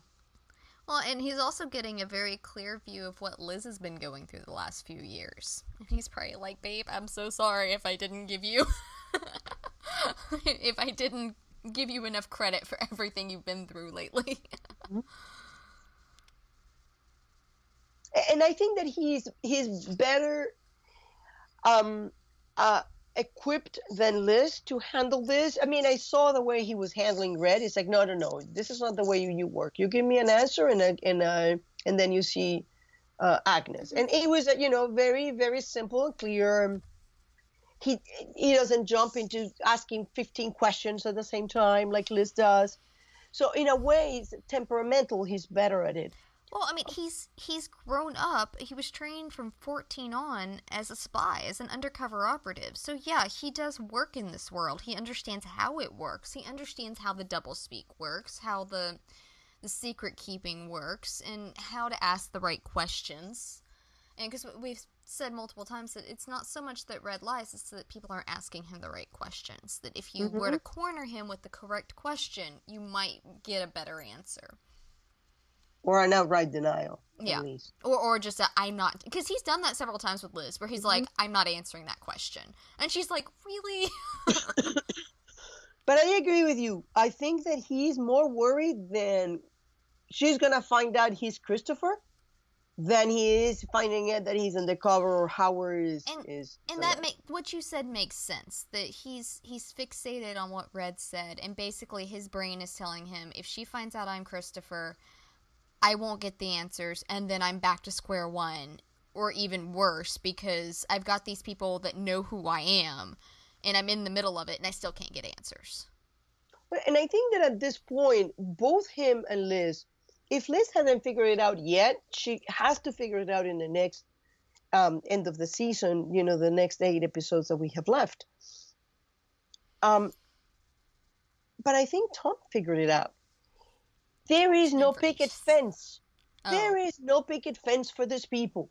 Well, and he's also getting a very clear view of what Liz has been going through the last few years. And he's probably like, babe, I'm so sorry if I didn't give you... if I didn't give you enough credit for everything you've been through lately. And I think that he's better um, equipped than Liz to handle this. I mean, I saw the way he was handling Red. It's like, no, no, no, this is not the way you work. You give me an answer, and then you see Agnes. And it was, very, very simple and clear. He doesn't jump into asking 15 questions at the same time like Liz does. So in a way, it's temperamental. He's better at it. Well, I mean, he's grown up. He was trained from 14 on as a spy, as an undercover operative. So yeah, he does work in this world. He understands how it works. He understands how the doublespeak works, how the secret keeping works, and how to ask the right questions. And because we've said multiple times that it's not so much that Red lies, it's that people aren't asking him the right questions. That if you were to corner him with the correct question, you might get a better answer. Or an outright denial, yeah. At least. Or just a, I'm not... Because he's done that several times with Liz, where he's like, I'm not answering that question. And she's like, really? But I agree with you. I think that he's more worried than she's going to find out he's Christopher than he is finding out that he's undercover or Howard is. And that what you said makes sense. That he's fixated on what Red said, and basically his brain is telling him, if she finds out I'm Christopher, I won't get the answers, and then I'm back to square one, or even worse, because I've got these people that know who I am, and I'm in the middle of it, and I still can't get answers. And I think that at this point, both him and Liz, if Liz hasn't figured it out yet, she has to figure it out in the next end of the season, the next 8 episodes that we have left. But I think Tom figured it out. There is no picket fence. Oh. There is no picket fence for these people.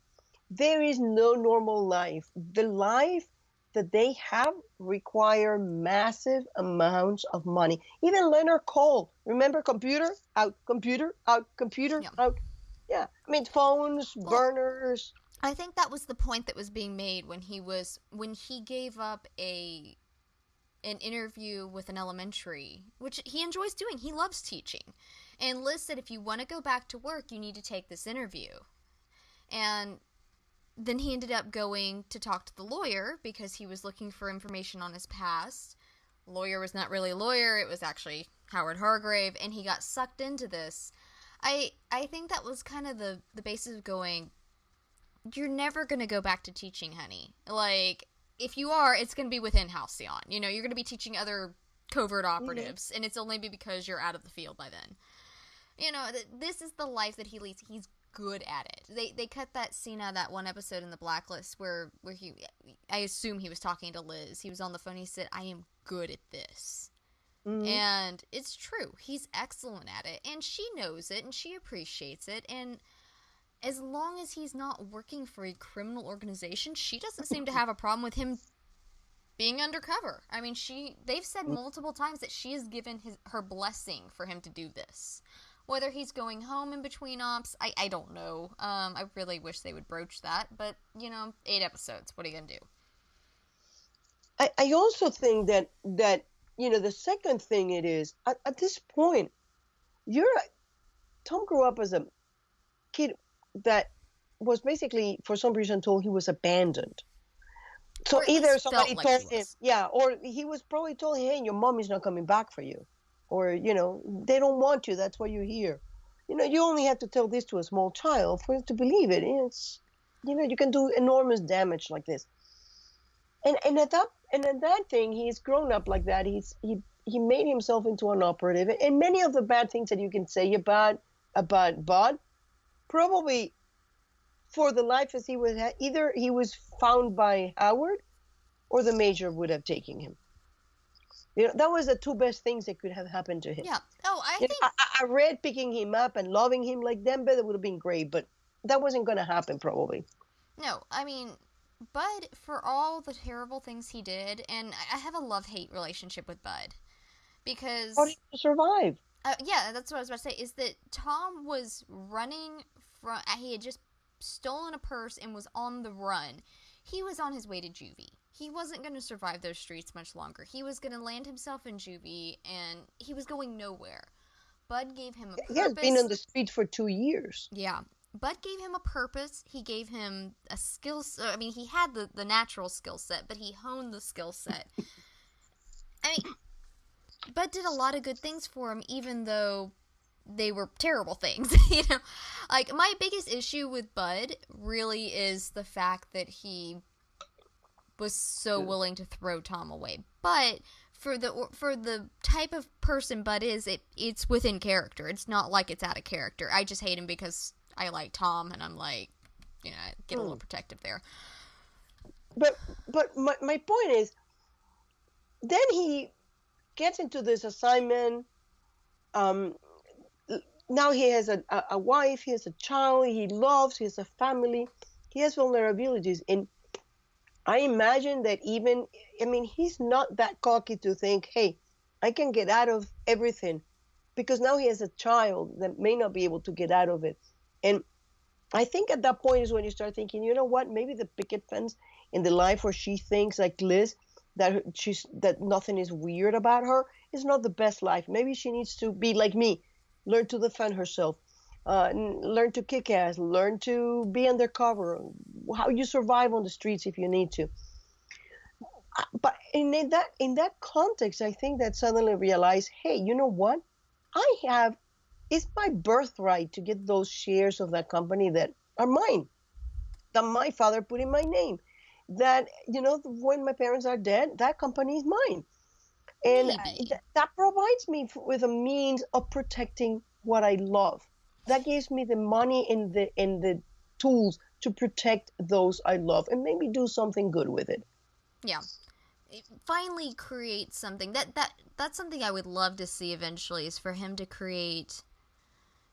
There is no normal life. The life that they have require massive amounts of money. Even Leonard Cole, remember, computer, out, computer, out, computer, out. Yeah, I mean, phones, burners. I think that was the point that was being made when he gave up an interview with an elementary, which he enjoys doing. He loves teaching. And Liz said, if you want to go back to work, you need to take this interview. And then he ended up going to talk to the lawyer because he was looking for information on his past. The lawyer was not really a lawyer. It was actually Howard Hargrave, and he got sucked into this. I think that was kind of the basis of going, you're never going to go back to teaching, honey. Like, if you are, it's going to be within Halcyon. You're going to be teaching other covert operatives, and it's only because you're out of the field by then. This is the life that he leads. He's good at it. They cut that scene out of that one episode in the Blacklist where he, I assume he was talking to Liz. He was on the phone. He said, I am good at this. And it's true. He's excellent at it. And she knows it, and she appreciates it. And as long as he's not working for a criminal organization, she doesn't seem to have a problem with him being undercover. I mean, they've said multiple times that she has given her blessing for him to do this. Whether he's going home in between ops, I don't know. I really wish they would broach that, but, 8 episodes. What are you going to do? I also think that the second thing it is, at this point, Tom grew up as a kid that was basically, for some reason, told he was abandoned. So Or at either least felt somebody like told he him, was. yeah, or he was probably told, hey, your mom is not coming back for you. Or, they don't want you. That's why you're here. You only have to tell this to a small child for him to believe it. You can do enormous damage like this. And at that thing, he's grown up like that. He made himself into an operative. And many of the bad things that you can say about Bud, probably for the life as he was, either he was found by Howard or the major would have taken him. That was the two best things that could have happened to him. Yeah. Oh, I You know, think I read picking him up and loving him like them, but it would have been great. But that wasn't going to happen, probably. no. I mean, Bud, for all the terrible things he did, and I have a love-hate relationship with Bud How did because he survive? yeah, that's what I was about to say. Is that Tom was running from? He had just stolen a purse and was on the run. He was on his way to juvie. He wasn't going to survive those streets much longer. He was going to land himself in juvie, and he was going nowhere. Bud gave him a He has been on purpose. the street for 2 years. Yeah. Bud gave him a purpose. He gave him a skill. I mean, he had the natural skill set, but he honed the skill set. I mean, Bud did a lot of good things for him, even though they were terrible things. Like my biggest issue with Bud really is the fact that he was so willing to throw Tom away. But for the type of person Bud is, it's within character. It's not like it's out of character. I just hate him because I like Tom, and I'm like, I get a little protective there. But my point is, then he gets into this assignment. Now he has a wife, he has a child, he loves, he has a family, he has vulnerabilities. And I imagine that he's not that cocky to think, hey, I can get out of everything, because now he has a child that may not be able to get out of it. And I think at that point is when you start thinking, you know what, maybe the picket fence in the life where she thinks like Liz, that nothing is weird about her, is not the best life. Maybe she needs to be like me, learn to defend herself, learn to kick ass, learn to be undercover, how you survive on the streets if you need to. But in that context, I think that suddenly realize, hey, you know what? It's my birthright to get those shares of that company that are mine, that my father put in my name. That, when my parents are dead, that company is mine. And Maybe. that provides me with a means of protecting what I love. That gives me the money and the tools to protect those I love and maybe do something good with it. Yeah. Finally create something. That's something I would love to see eventually, is for him to create,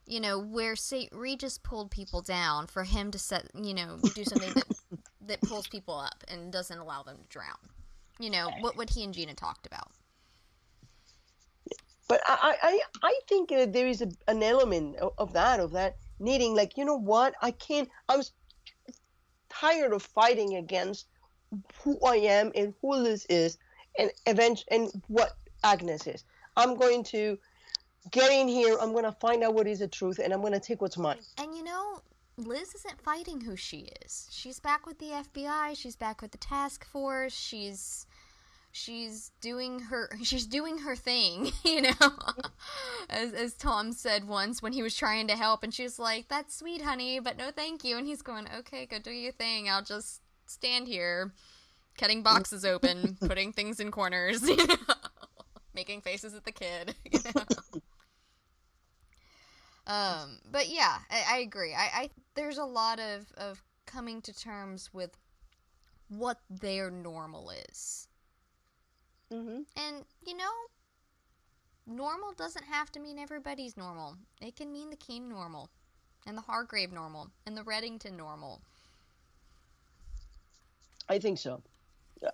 where St. Regis pulled people down, for him to do something that pulls people up and doesn't allow them to drown. What he and Gina talked about. But I think there is an element of that needing, like, you know what, I'm tired of fighting against who I am and who Liz is, and what Agnes is. I'm going to get in here, I'm going to find out what is the truth, and I'm going to take what's mine. And Liz isn't fighting who she is. She's back with the FBI. She's back with the task force. She's doing her thing, as Tom said once when he was trying to help, and she's like, "That's sweet, honey, but no thank you." And he's going, "Okay, go do your thing. I'll just stand here, cutting boxes open, putting things in corners, making faces at the kid." But yeah, I agree. There's a lot of coming to terms with what their normal is. Mm-hmm. And, normal doesn't have to mean everybody's normal. It can mean the Keene normal, and the Hargrave normal, and the Reddington normal. I think so.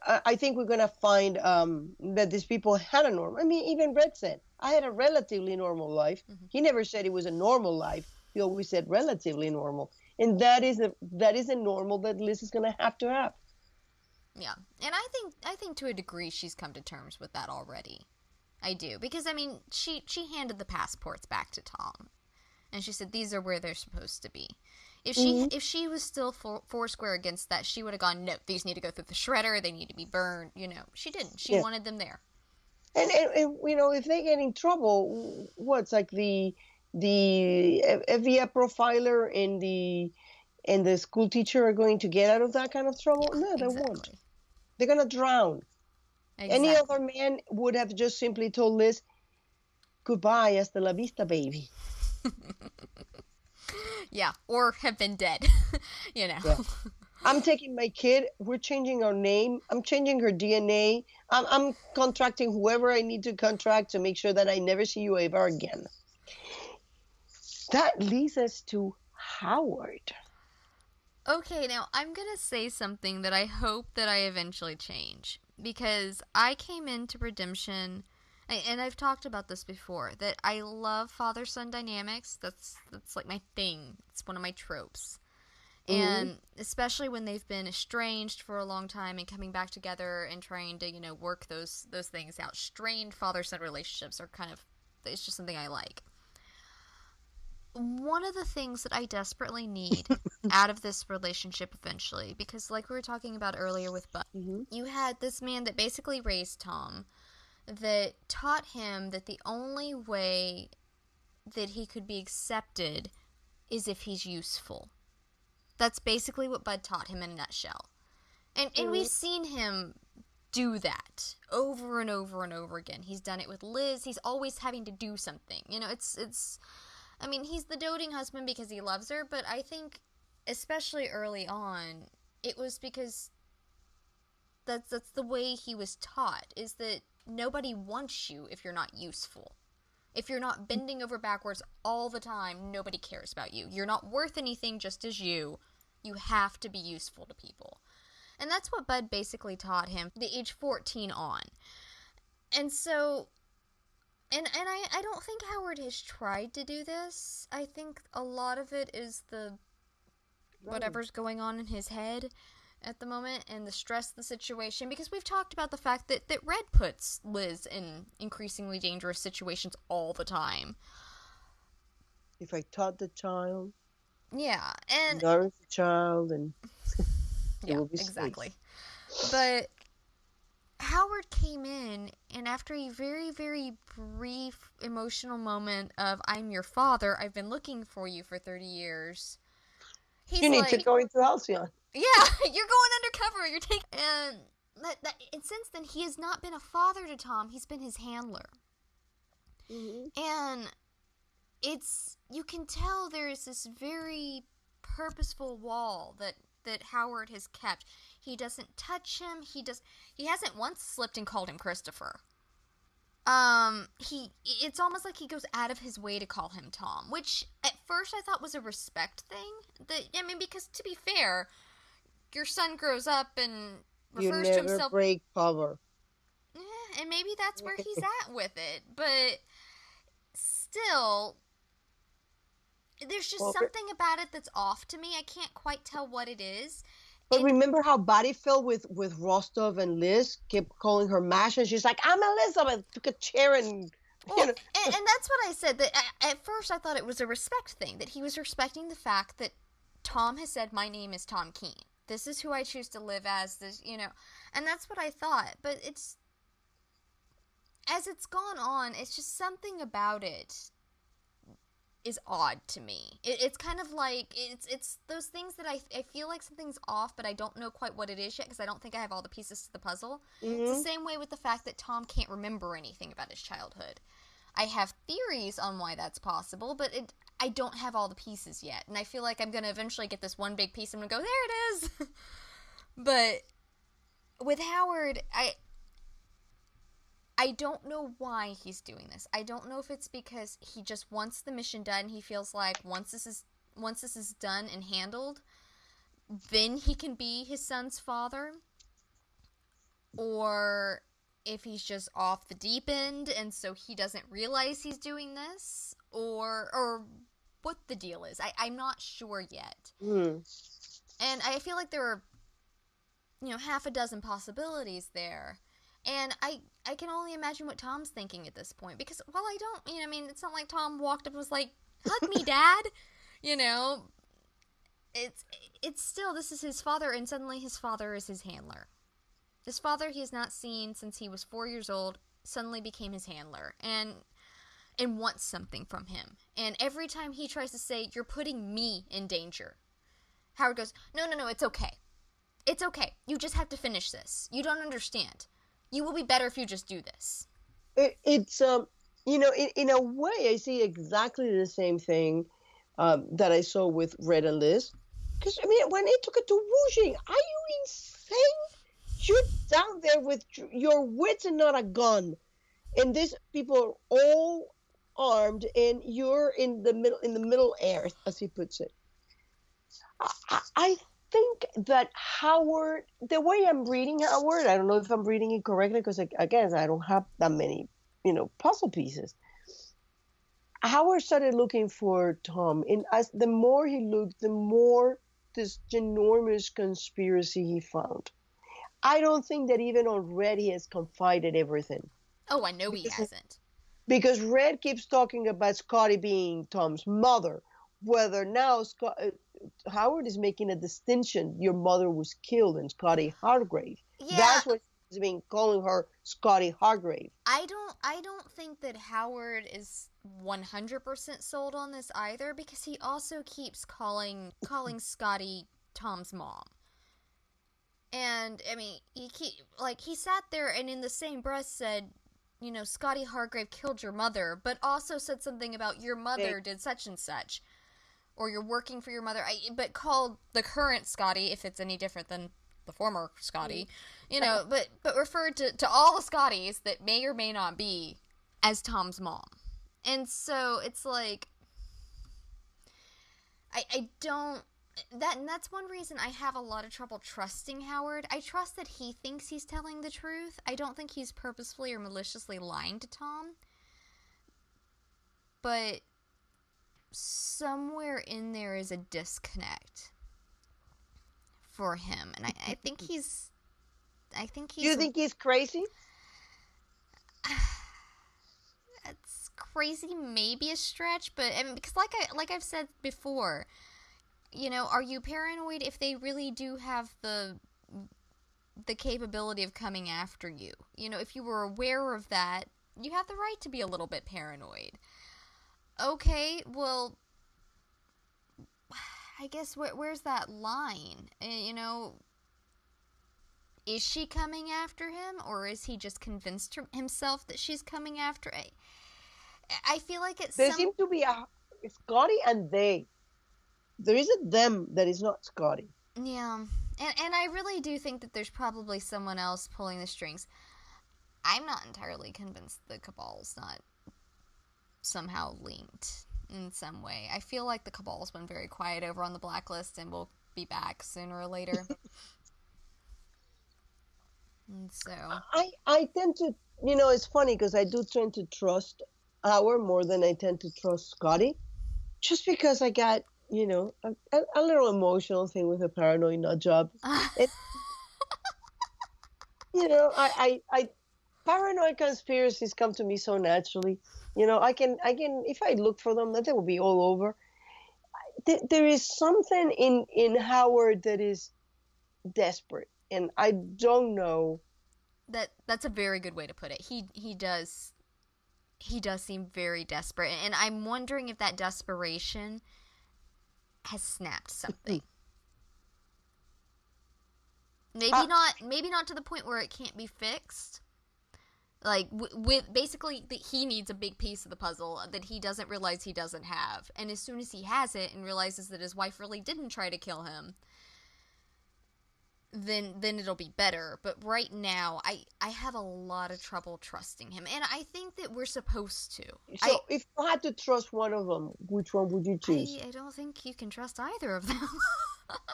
I think we're going to find that these people had a normal. I mean, even Red said, I had a relatively normal life. Mm-hmm. He never said it was a normal life. He always said relatively normal. And that is a normal that Liz is going to have. Yeah. And I think to a degree she's come to terms with that already. I do. Because, I mean, she handed the passports back to Tom. And she said, these are where they're supposed to be. If she was still foursquare against that, she would have gone, no, these need to go through the shredder, they need to be burned, She didn't. She wanted them there. And if they get in trouble, what's like the FBI profiler and the school teacher are going to get out of that kind of trouble? Yeah, No, they won't. exactly. They're gonna drown. Exactly. Any other man would have just simply told Liz, "Goodbye, hasta la vista, baby." Yeah, or have been dead. Yeah. I'm taking my kid. We're changing our name. I'm changing her DNA. I'm contracting whoever I need to contract to make sure that I never see you ever again. That leads us to Howard. Okay, now I'm gonna say something that I hope that I eventually change. Because I came into Redemption, and I've talked about this before, that I love father-son dynamics. That's like my thing. It's one of my tropes. And especially when they've been estranged for a long time and coming back together and trying to, work those things out. Strained father-son relationships are kind of, it's just something I like. One of the things that I desperately need out of this relationship eventually, because like we were talking about earlier with Bud, you had this man that basically raised Tom, that taught him that the only way that he could be accepted is if he's useful. That's basically what Bud taught him in a nutshell. And we've seen him do that over and over and over again. He's done it with Liz. He's always having to do something. I mean, he's the doting husband because he loves her, but I think, especially early on, it was because that's the way he was taught, is that nobody wants you if you're not useful. If you're not bending over backwards all the time, nobody cares about you. You're not worth anything just as you. You have to be useful to people. And that's what Bud basically taught him, the age 14 on. And so, and I don't think Howard has tried to do this. I think a lot of it is whatever's going on in his head at the moment and the stress of the situation, because we've talked about the fact that Red puts Liz in increasingly dangerous situations all the time. If I taught the child, yeah, and nourish the child, and it yeah, will be exactly. safe. But Howard came in, and after a very, very brief emotional moment of "I'm your father, I've been looking for you for 30 years," he's You need like, to go into Halcyon. yeah, you're going undercover. You're taking, and since then he has not been a father to Tom. He's been his handler, and you can tell there is this very purposeful wall that Howard has kept. He doesn't touch him. He hasn't once slipped and called him Christopher. It's almost like he goes out of his way to call him Tom, which at first I thought was a respect thing. Because to be fair, your son grows up and refers to himself. You never break cover. And maybe that's where he's at with it, but still, there's just something about it that's off to me. I can't quite tell what it is. But remember how Buddy felt with Rostov and Liz, kept calling her Masha, and she's like, "I'm Elizabeth." Took a chair and and that's what I said. That at first I thought it was a respect thing, that he was respecting the fact that Tom has said, "My name is Tom Keene. This is who I choose to live as." And that's what I thought. But as it's gone on, it's just something about it is odd to me. It's kind of like it's those things that I feel like something's off, but I don't know quite what it is yet because I don't think I have all the pieces to the puzzle. It's the same way with the fact that Tom can't remember anything about his childhood. I have theories on why that's possible, but I don't have all the pieces yet, and I feel like I'm gonna eventually get this one big piece and I'm gonna go, there it is. But with Howard, I don't know why he's doing this. I don't know if it's because he just wants the mission done. He feels like once this is done and handled, then he can be his son's father. Or if he's just off the deep end and so he doesn't realize he's doing this. Or what the deal is. I'm not sure yet. And I feel like there are, half a dozen possibilities there. And I can only imagine what Tom's thinking at this point, because while I don't, I mean, it's not like Tom walked up and was like, "Hug me, Dad," you know. It's still, this is his father, and suddenly his father is his handler. His father he has not seen since he was 4 years old suddenly became his handler, and wants something from him. And every time he tries to say, "You're putting me in danger," Howard goes, "No, no, no, it's okay. It's okay. You just have to finish this. You don't understand. You will be better if you just do this." It's in a way, I see exactly the same thing that I saw with Red and Liz. Because I mean, when they took it to Wuxing, are you insane? You're down there with your wits and not a gun, and these people are all armed, and you're in the middle earth, as he puts it. I think that Howard, the way I'm reading Howard, I don't know if I'm reading it correctly because again, I don't have that many, puzzle pieces. Howard started looking for Tom, and as the more he looked, the more this ginormous conspiracy he found. I don't think that even on Red he has confided everything. Oh, I know he Because hasn't. because Red keeps talking about Scotty being Tom's mother. Whether now Howard is making a distinction. Your mother was killed in Scotty Hargrave. Yeah, That's what he's been calling her, Scotty Hargrave. I don't think that Howard is 100% sold on this either, because he also keeps calling Scotty Tom's mom. And I mean, he sat there and in the same breath said, "Scotty Hargrave killed your mother," but also said something about your mother did such and such, or you're working for your mother. But called the current Scotty, if it's any different than the former Scotty, but referred to all the Scotties that may or may not be as Tom's mom. And so it's like, I don't. And that's one reason I have a lot of trouble trusting Howard. I trust that he thinks he's telling the truth. I don't think he's purposefully or maliciously lying to Tom. But somewhere in there is a disconnect for him. And I think he's... You think he's crazy? It's crazy, maybe a stretch, but I mean, because like I've said before, are you paranoid if they really do have the capability of coming after you? If you were aware of that, you have the right to be a little bit paranoid. Okay, well, I guess where's that line? Is she coming after him, or is he just convinced himself that she's coming after? I feel like it's there seems to be a Scotty and they. There is a them that is not Scotty. Yeah, and I really do think that there's probably someone else pulling the strings. I'm not entirely convinced the Cabal's not somehow linked in some way. I feel like the Cabal's been very quiet over on the Blacklist and will be back sooner or later. And so I tend to, it's funny because I do tend to trust Howard more than I tend to trust Scotty, just because I got a little emotional thing with a paranoid nut job. It, I paranoid conspiracies come to me so naturally. I can if I look for them, that they will be all over. There is something in Howard that is desperate, and I don't know. That's a very good way to put it. He does seem very desperate, and I'm wondering if that desperation has snapped something. Maybe not to the point where it can't be fixed. Like with basically that he needs a big piece of the puzzle that he doesn't realize he doesn't have, and as soon as he has it and realizes that his wife really didn't try to kill him, then it'll be better. But right now, I have a lot of trouble trusting him, and I think that we're supposed to. So if you had to trust one of them, which one would you choose? I don't think you can trust either of them.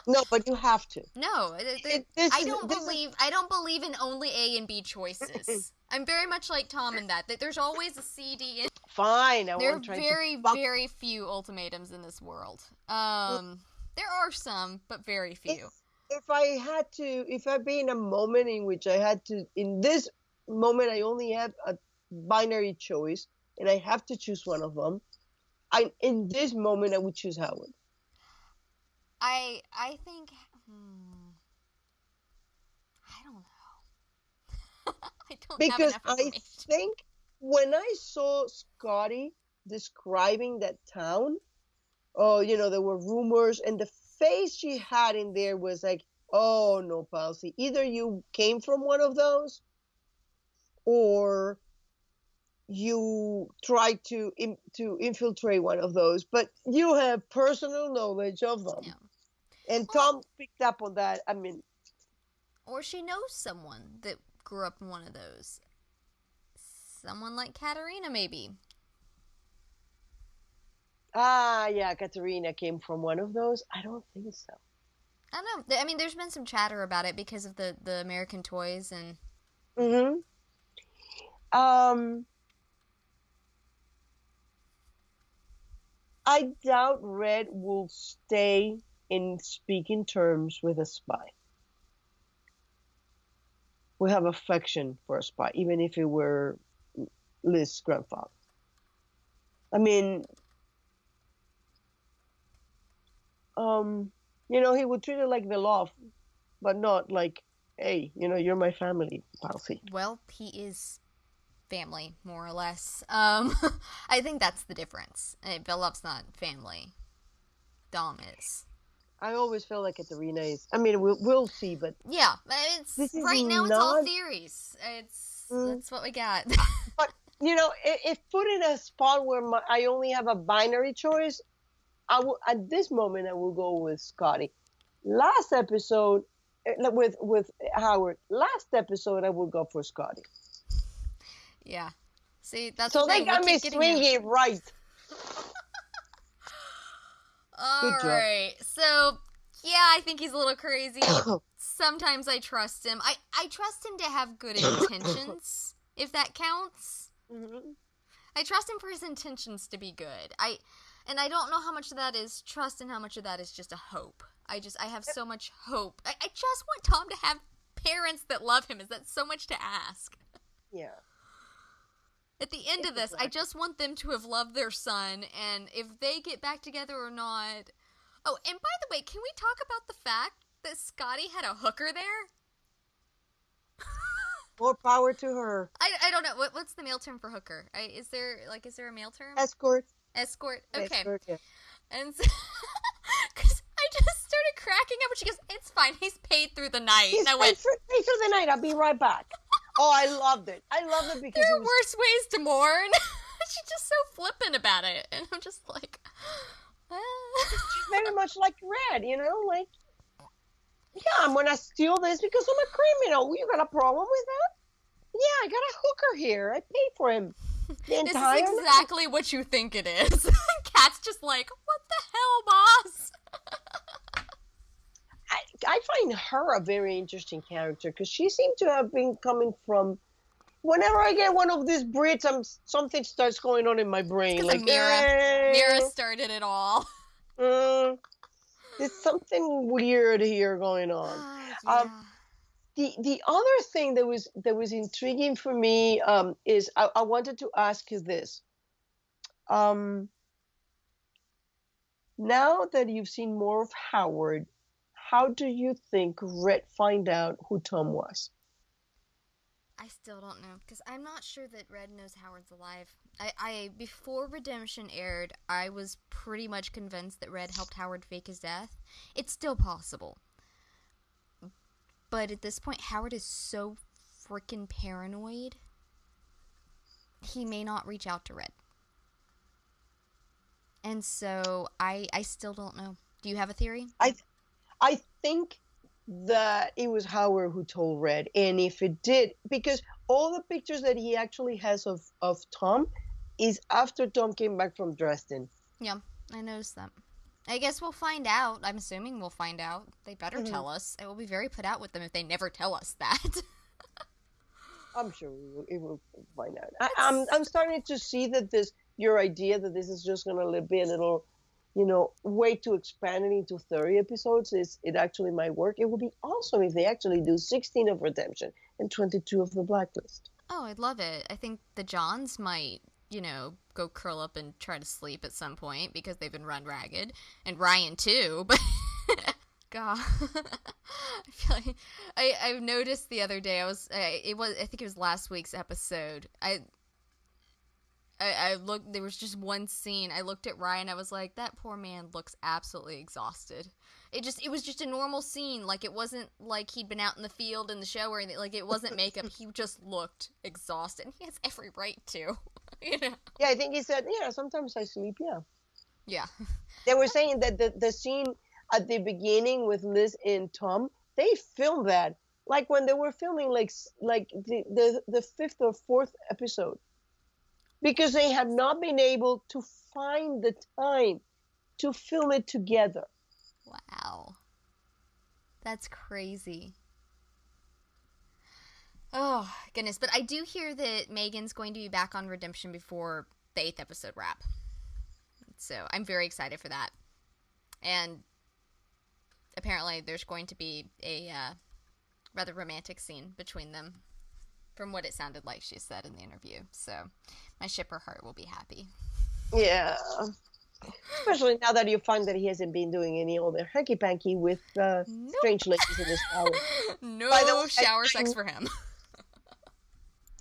No, but you have to. No, I don't believe in only A and B choices. I'm very much like Tom in that there's always a C, D, and... Fine, there are very few ultimatums in this world. There are some, but very few. If I'd be in a moment in which I had to, in this moment I only have a binary choice and I have to choose one of them, in this moment I would choose Howard. I think I don't know. I don't have Because enough I information. think when I saw Scotty describing that town, oh, there were rumors, and the face she had in there was like, oh no, Palsy, either you came from one of those, or you tried to infiltrate one of those, but you have personal knowledge of them. Yeah. And Well, Tom picked up on that. I mean, or she knows someone that grew up in one of those. Someone like Katerina, maybe. yeah, Katerina came from one of those. I don't think so. I don't know. I mean, there's been some chatter about it because of the American toys and. Mm-hmm. Um, I doubt Red will stay in speaking terms with a spy. We have affection for a spy, even if it were Liz's grandfather. I mean, um, he would treat it like the love, but not like, hey, you're my family, Palsy. Well, he is family, more or less. I think that's the difference. Belov's not family. Dom is. I always feel like Katerina is. I mean, we'll see, but Yeah, it's this is right now. It's all not. theories. Mm, That's what we got. but if put in a spot where I only have a binary choice, at this moment I will go with Scotty. Last episode with Howard. Last episode I would go for Scotty. Yeah. See, that's So the they thing. We got me keep getting there. swinging right. All Good job. right. So, yeah, I think he's a little crazy. Sometimes I trust him. I trust him to have good intentions, if that counts. Mm-hmm. I trust him for his intentions to be good. And I don't know how much of that is trust and how much of that is just a hope. I have so much hope. I just want Tom to have parents that love him. Is that so much to ask? Yeah. At the end of this, I just want them to have loved their son, and if they get back together or not. Oh, and by the way, can we talk about the fact that Scotty had a hooker there? More power to her. I don't know what's the male term for hooker. Is there a male term? Escort. Escort. Okay. Escort, yeah. And because I just started cracking up, and she goes, "It's fine. He's paid through the night." He's and I went, paid through the night. I'll be right back. Oh, I loved it. I loved it because there are worse ways to mourn. She's just so flippant about it, and I'm just like, she's very much like Red, like, yeah, I'm gonna steal this because I'm a criminal. You got a problem with that? Yeah, I got a hooker here. I paid for him. This is exactly what you think it is. Kat's just like, what the hell, boss? I find her a very interesting character because she seemed to have been coming from. Whenever I get one of these Brits, something starts going on in my brain. It's like Mira started it all. There's something weird here going on. Yeah. The other thing that was intriguing for me is I wanted to ask you this. Now that you've seen more of Howard, how do you think Red find out who Tom was? I still don't know because I'm not sure that Red knows Howard's alive. I before Redemption aired, I was pretty much convinced that Red helped Howard fake his death. It's still possible. But at this point, Howard is so freaking paranoid. He may not reach out to Red. And so I still don't know. Do you have a theory? I think that it was Howard who told Red, and if it did, because all the pictures that he actually has of Tom is after Tom came back from Dresden. Yeah, I noticed that. I guess we'll find out. I'm assuming we'll find out. They better tell us. It will be very put out with them if they never tell us that. I'm sure we will find out. I'm starting to see that your idea that this is just going to be a little, way to expand it into 30 episodes it actually might work. It would be awesome if they actually do 16 of Redemption and 22 of the Blacklist. Oh, I'd love it. I think the Johns might, go curl up and try to sleep at some point because they've been run ragged. And Ryan, too. But, God. I feel like I noticed the other day, I think it was last week's episode. I looked, there was just one scene. I looked at Ryan, I was like, that poor man looks absolutely exhausted. It was just a normal scene. Like, it wasn't like he'd been out in the field in the show or anything. Like, it wasn't makeup. He just looked exhausted. And he has every right to, Yeah, I think he said, yeah, sometimes I sleep, yeah. Yeah. They were saying that the scene at the beginning with Liz and Tom, they filmed that. Like when they were filming like the fifth or fourth episode. Because they had not been able to find the time to film it together. Wow. That's crazy. Oh, goodness. But I do hear that Megan's going to be back on Redemption before the 8th episode wrap. So I'm very excited for that. And apparently there's going to be a rather romantic scene between them, from what it sounded like she said in the interview. So my shipper heart will be happy. Yeah. Especially now that you find that he hasn't been doing any older hanky-panky with strange ladies in the shower. No By the way, shower sex for him.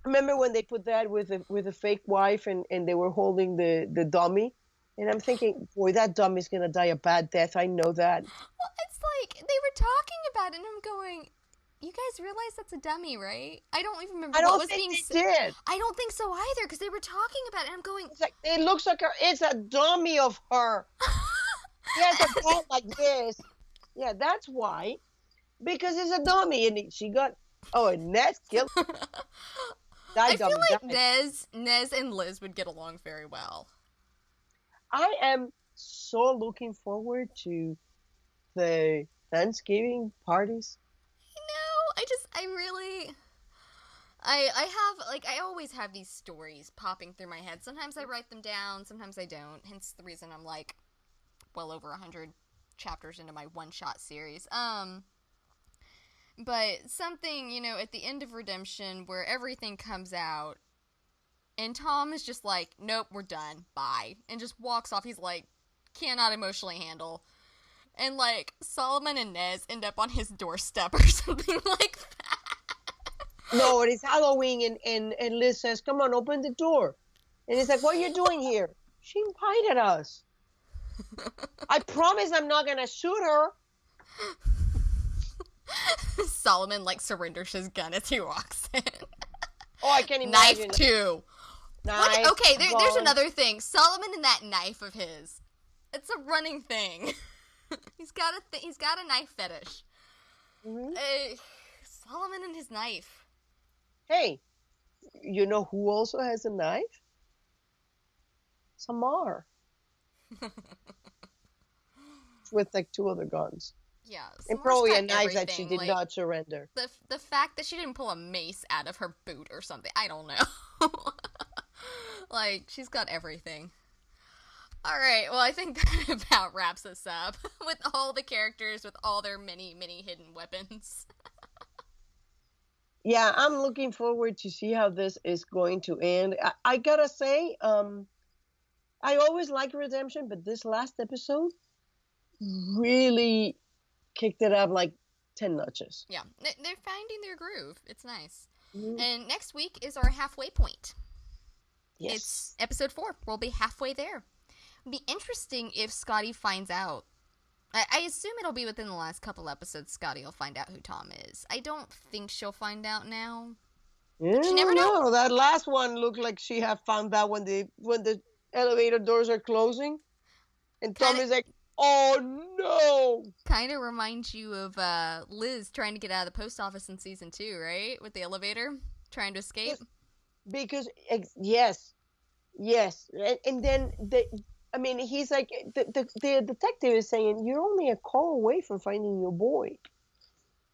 Remember when they put that with a fake wife and they were holding the dummy? And I'm thinking, boy, that dummy's going to die a bad death. I know that. Well, it's like, they were talking about it, and I'm going, you guys realize that's a dummy, right? I don't even remember what was being said. Did. I don't think so either, because they were talking about it, and I'm going... It looks like it's a dummy of her. He has a head like this. Yeah, that's why. Because it's a dummy, and she got... Oh, and Nez killed... I feel like Nez and Liz would get along very well. I am so looking forward to the Thanksgiving parties. I have, like, I always have these stories popping through my head. Sometimes I write them down, sometimes I don't. Hence the reason I'm, like, well over 100 chapters into my one-shot series. But something, at the end of Redemption where everything comes out, and Tom is just like, nope, we're done, bye. And just walks off. He's like, cannot emotionally handle. And, like, Solomon and Nez end up on his doorstep or something like that. No, it is Halloween, and Liz says, come on, open the door. And he's like, what are you doing here? She invited us. I promise I'm not going to shoot her. Solomon, like, surrenders his gun as he walks in. Oh, I can't imagine. Knife, too. Knife, okay, there's another thing. Solomon and that knife of his. It's a running thing. He's got a knife fetish. Mm-hmm. Solomon and his knife. Hey, you know who also has a knife? Samar. With like 2 other guns. Yeah. And probably a knife that she did not surrender. The fact that she didn't pull a mace out of her boot or something, I don't know. Like, she's got everything. Alright, well, I think that about wraps us up with all the characters with all their many, many hidden weapons. Yeah, I'm looking forward to see how this is going to end. I gotta say, I always like Redemption, but this last episode really kicked it up like 10 notches. Yeah, they're finding their groove. It's nice. Mm-hmm. And next week is our halfway point. Yes. It's episode 4. We'll be halfway there. It'd be interesting if Scotty finds out. I assume it'll be within the last couple episodes Scotty will find out who Tom is. I don't think she'll find out now. But you never know. That last one looked like she had found out when the elevator doors are closing. And Tom is like, oh no! Kind of reminds you of Liz trying to get out of the post office in season 2, right? With the elevator, trying to escape. Because, yes. And then, he's like, the detective is saying, you're only a call away from finding your boy.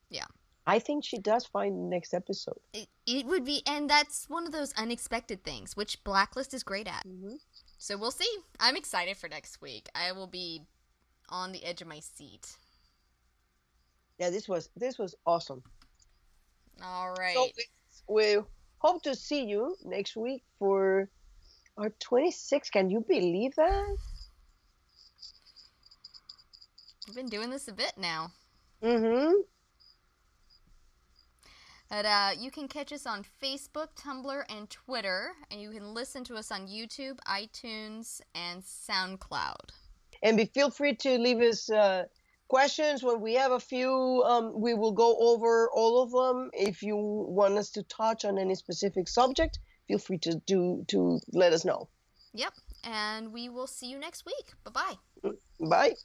Yeah. I think she does find the next episode. It would be, and that's one of those unexpected things, which Blacklist is great at. Mm-hmm. So we'll see. I'm excited for next week. I will be on the edge of my seat. Yeah, this was awesome. All right. So hope to see you next week for our 26th. Can you believe that? We've been doing this a bit now. Mm-hmm. But you can catch us on Facebook, Tumblr, and Twitter, and you can listen to us on YouTube, iTunes, and SoundCloud. And feel free to leave us questions when we have a few. We will go over all of them. If you want us to touch on any specific subject, feel free to let us know. Yep, and we will see you next week. Bye-bye. Bye.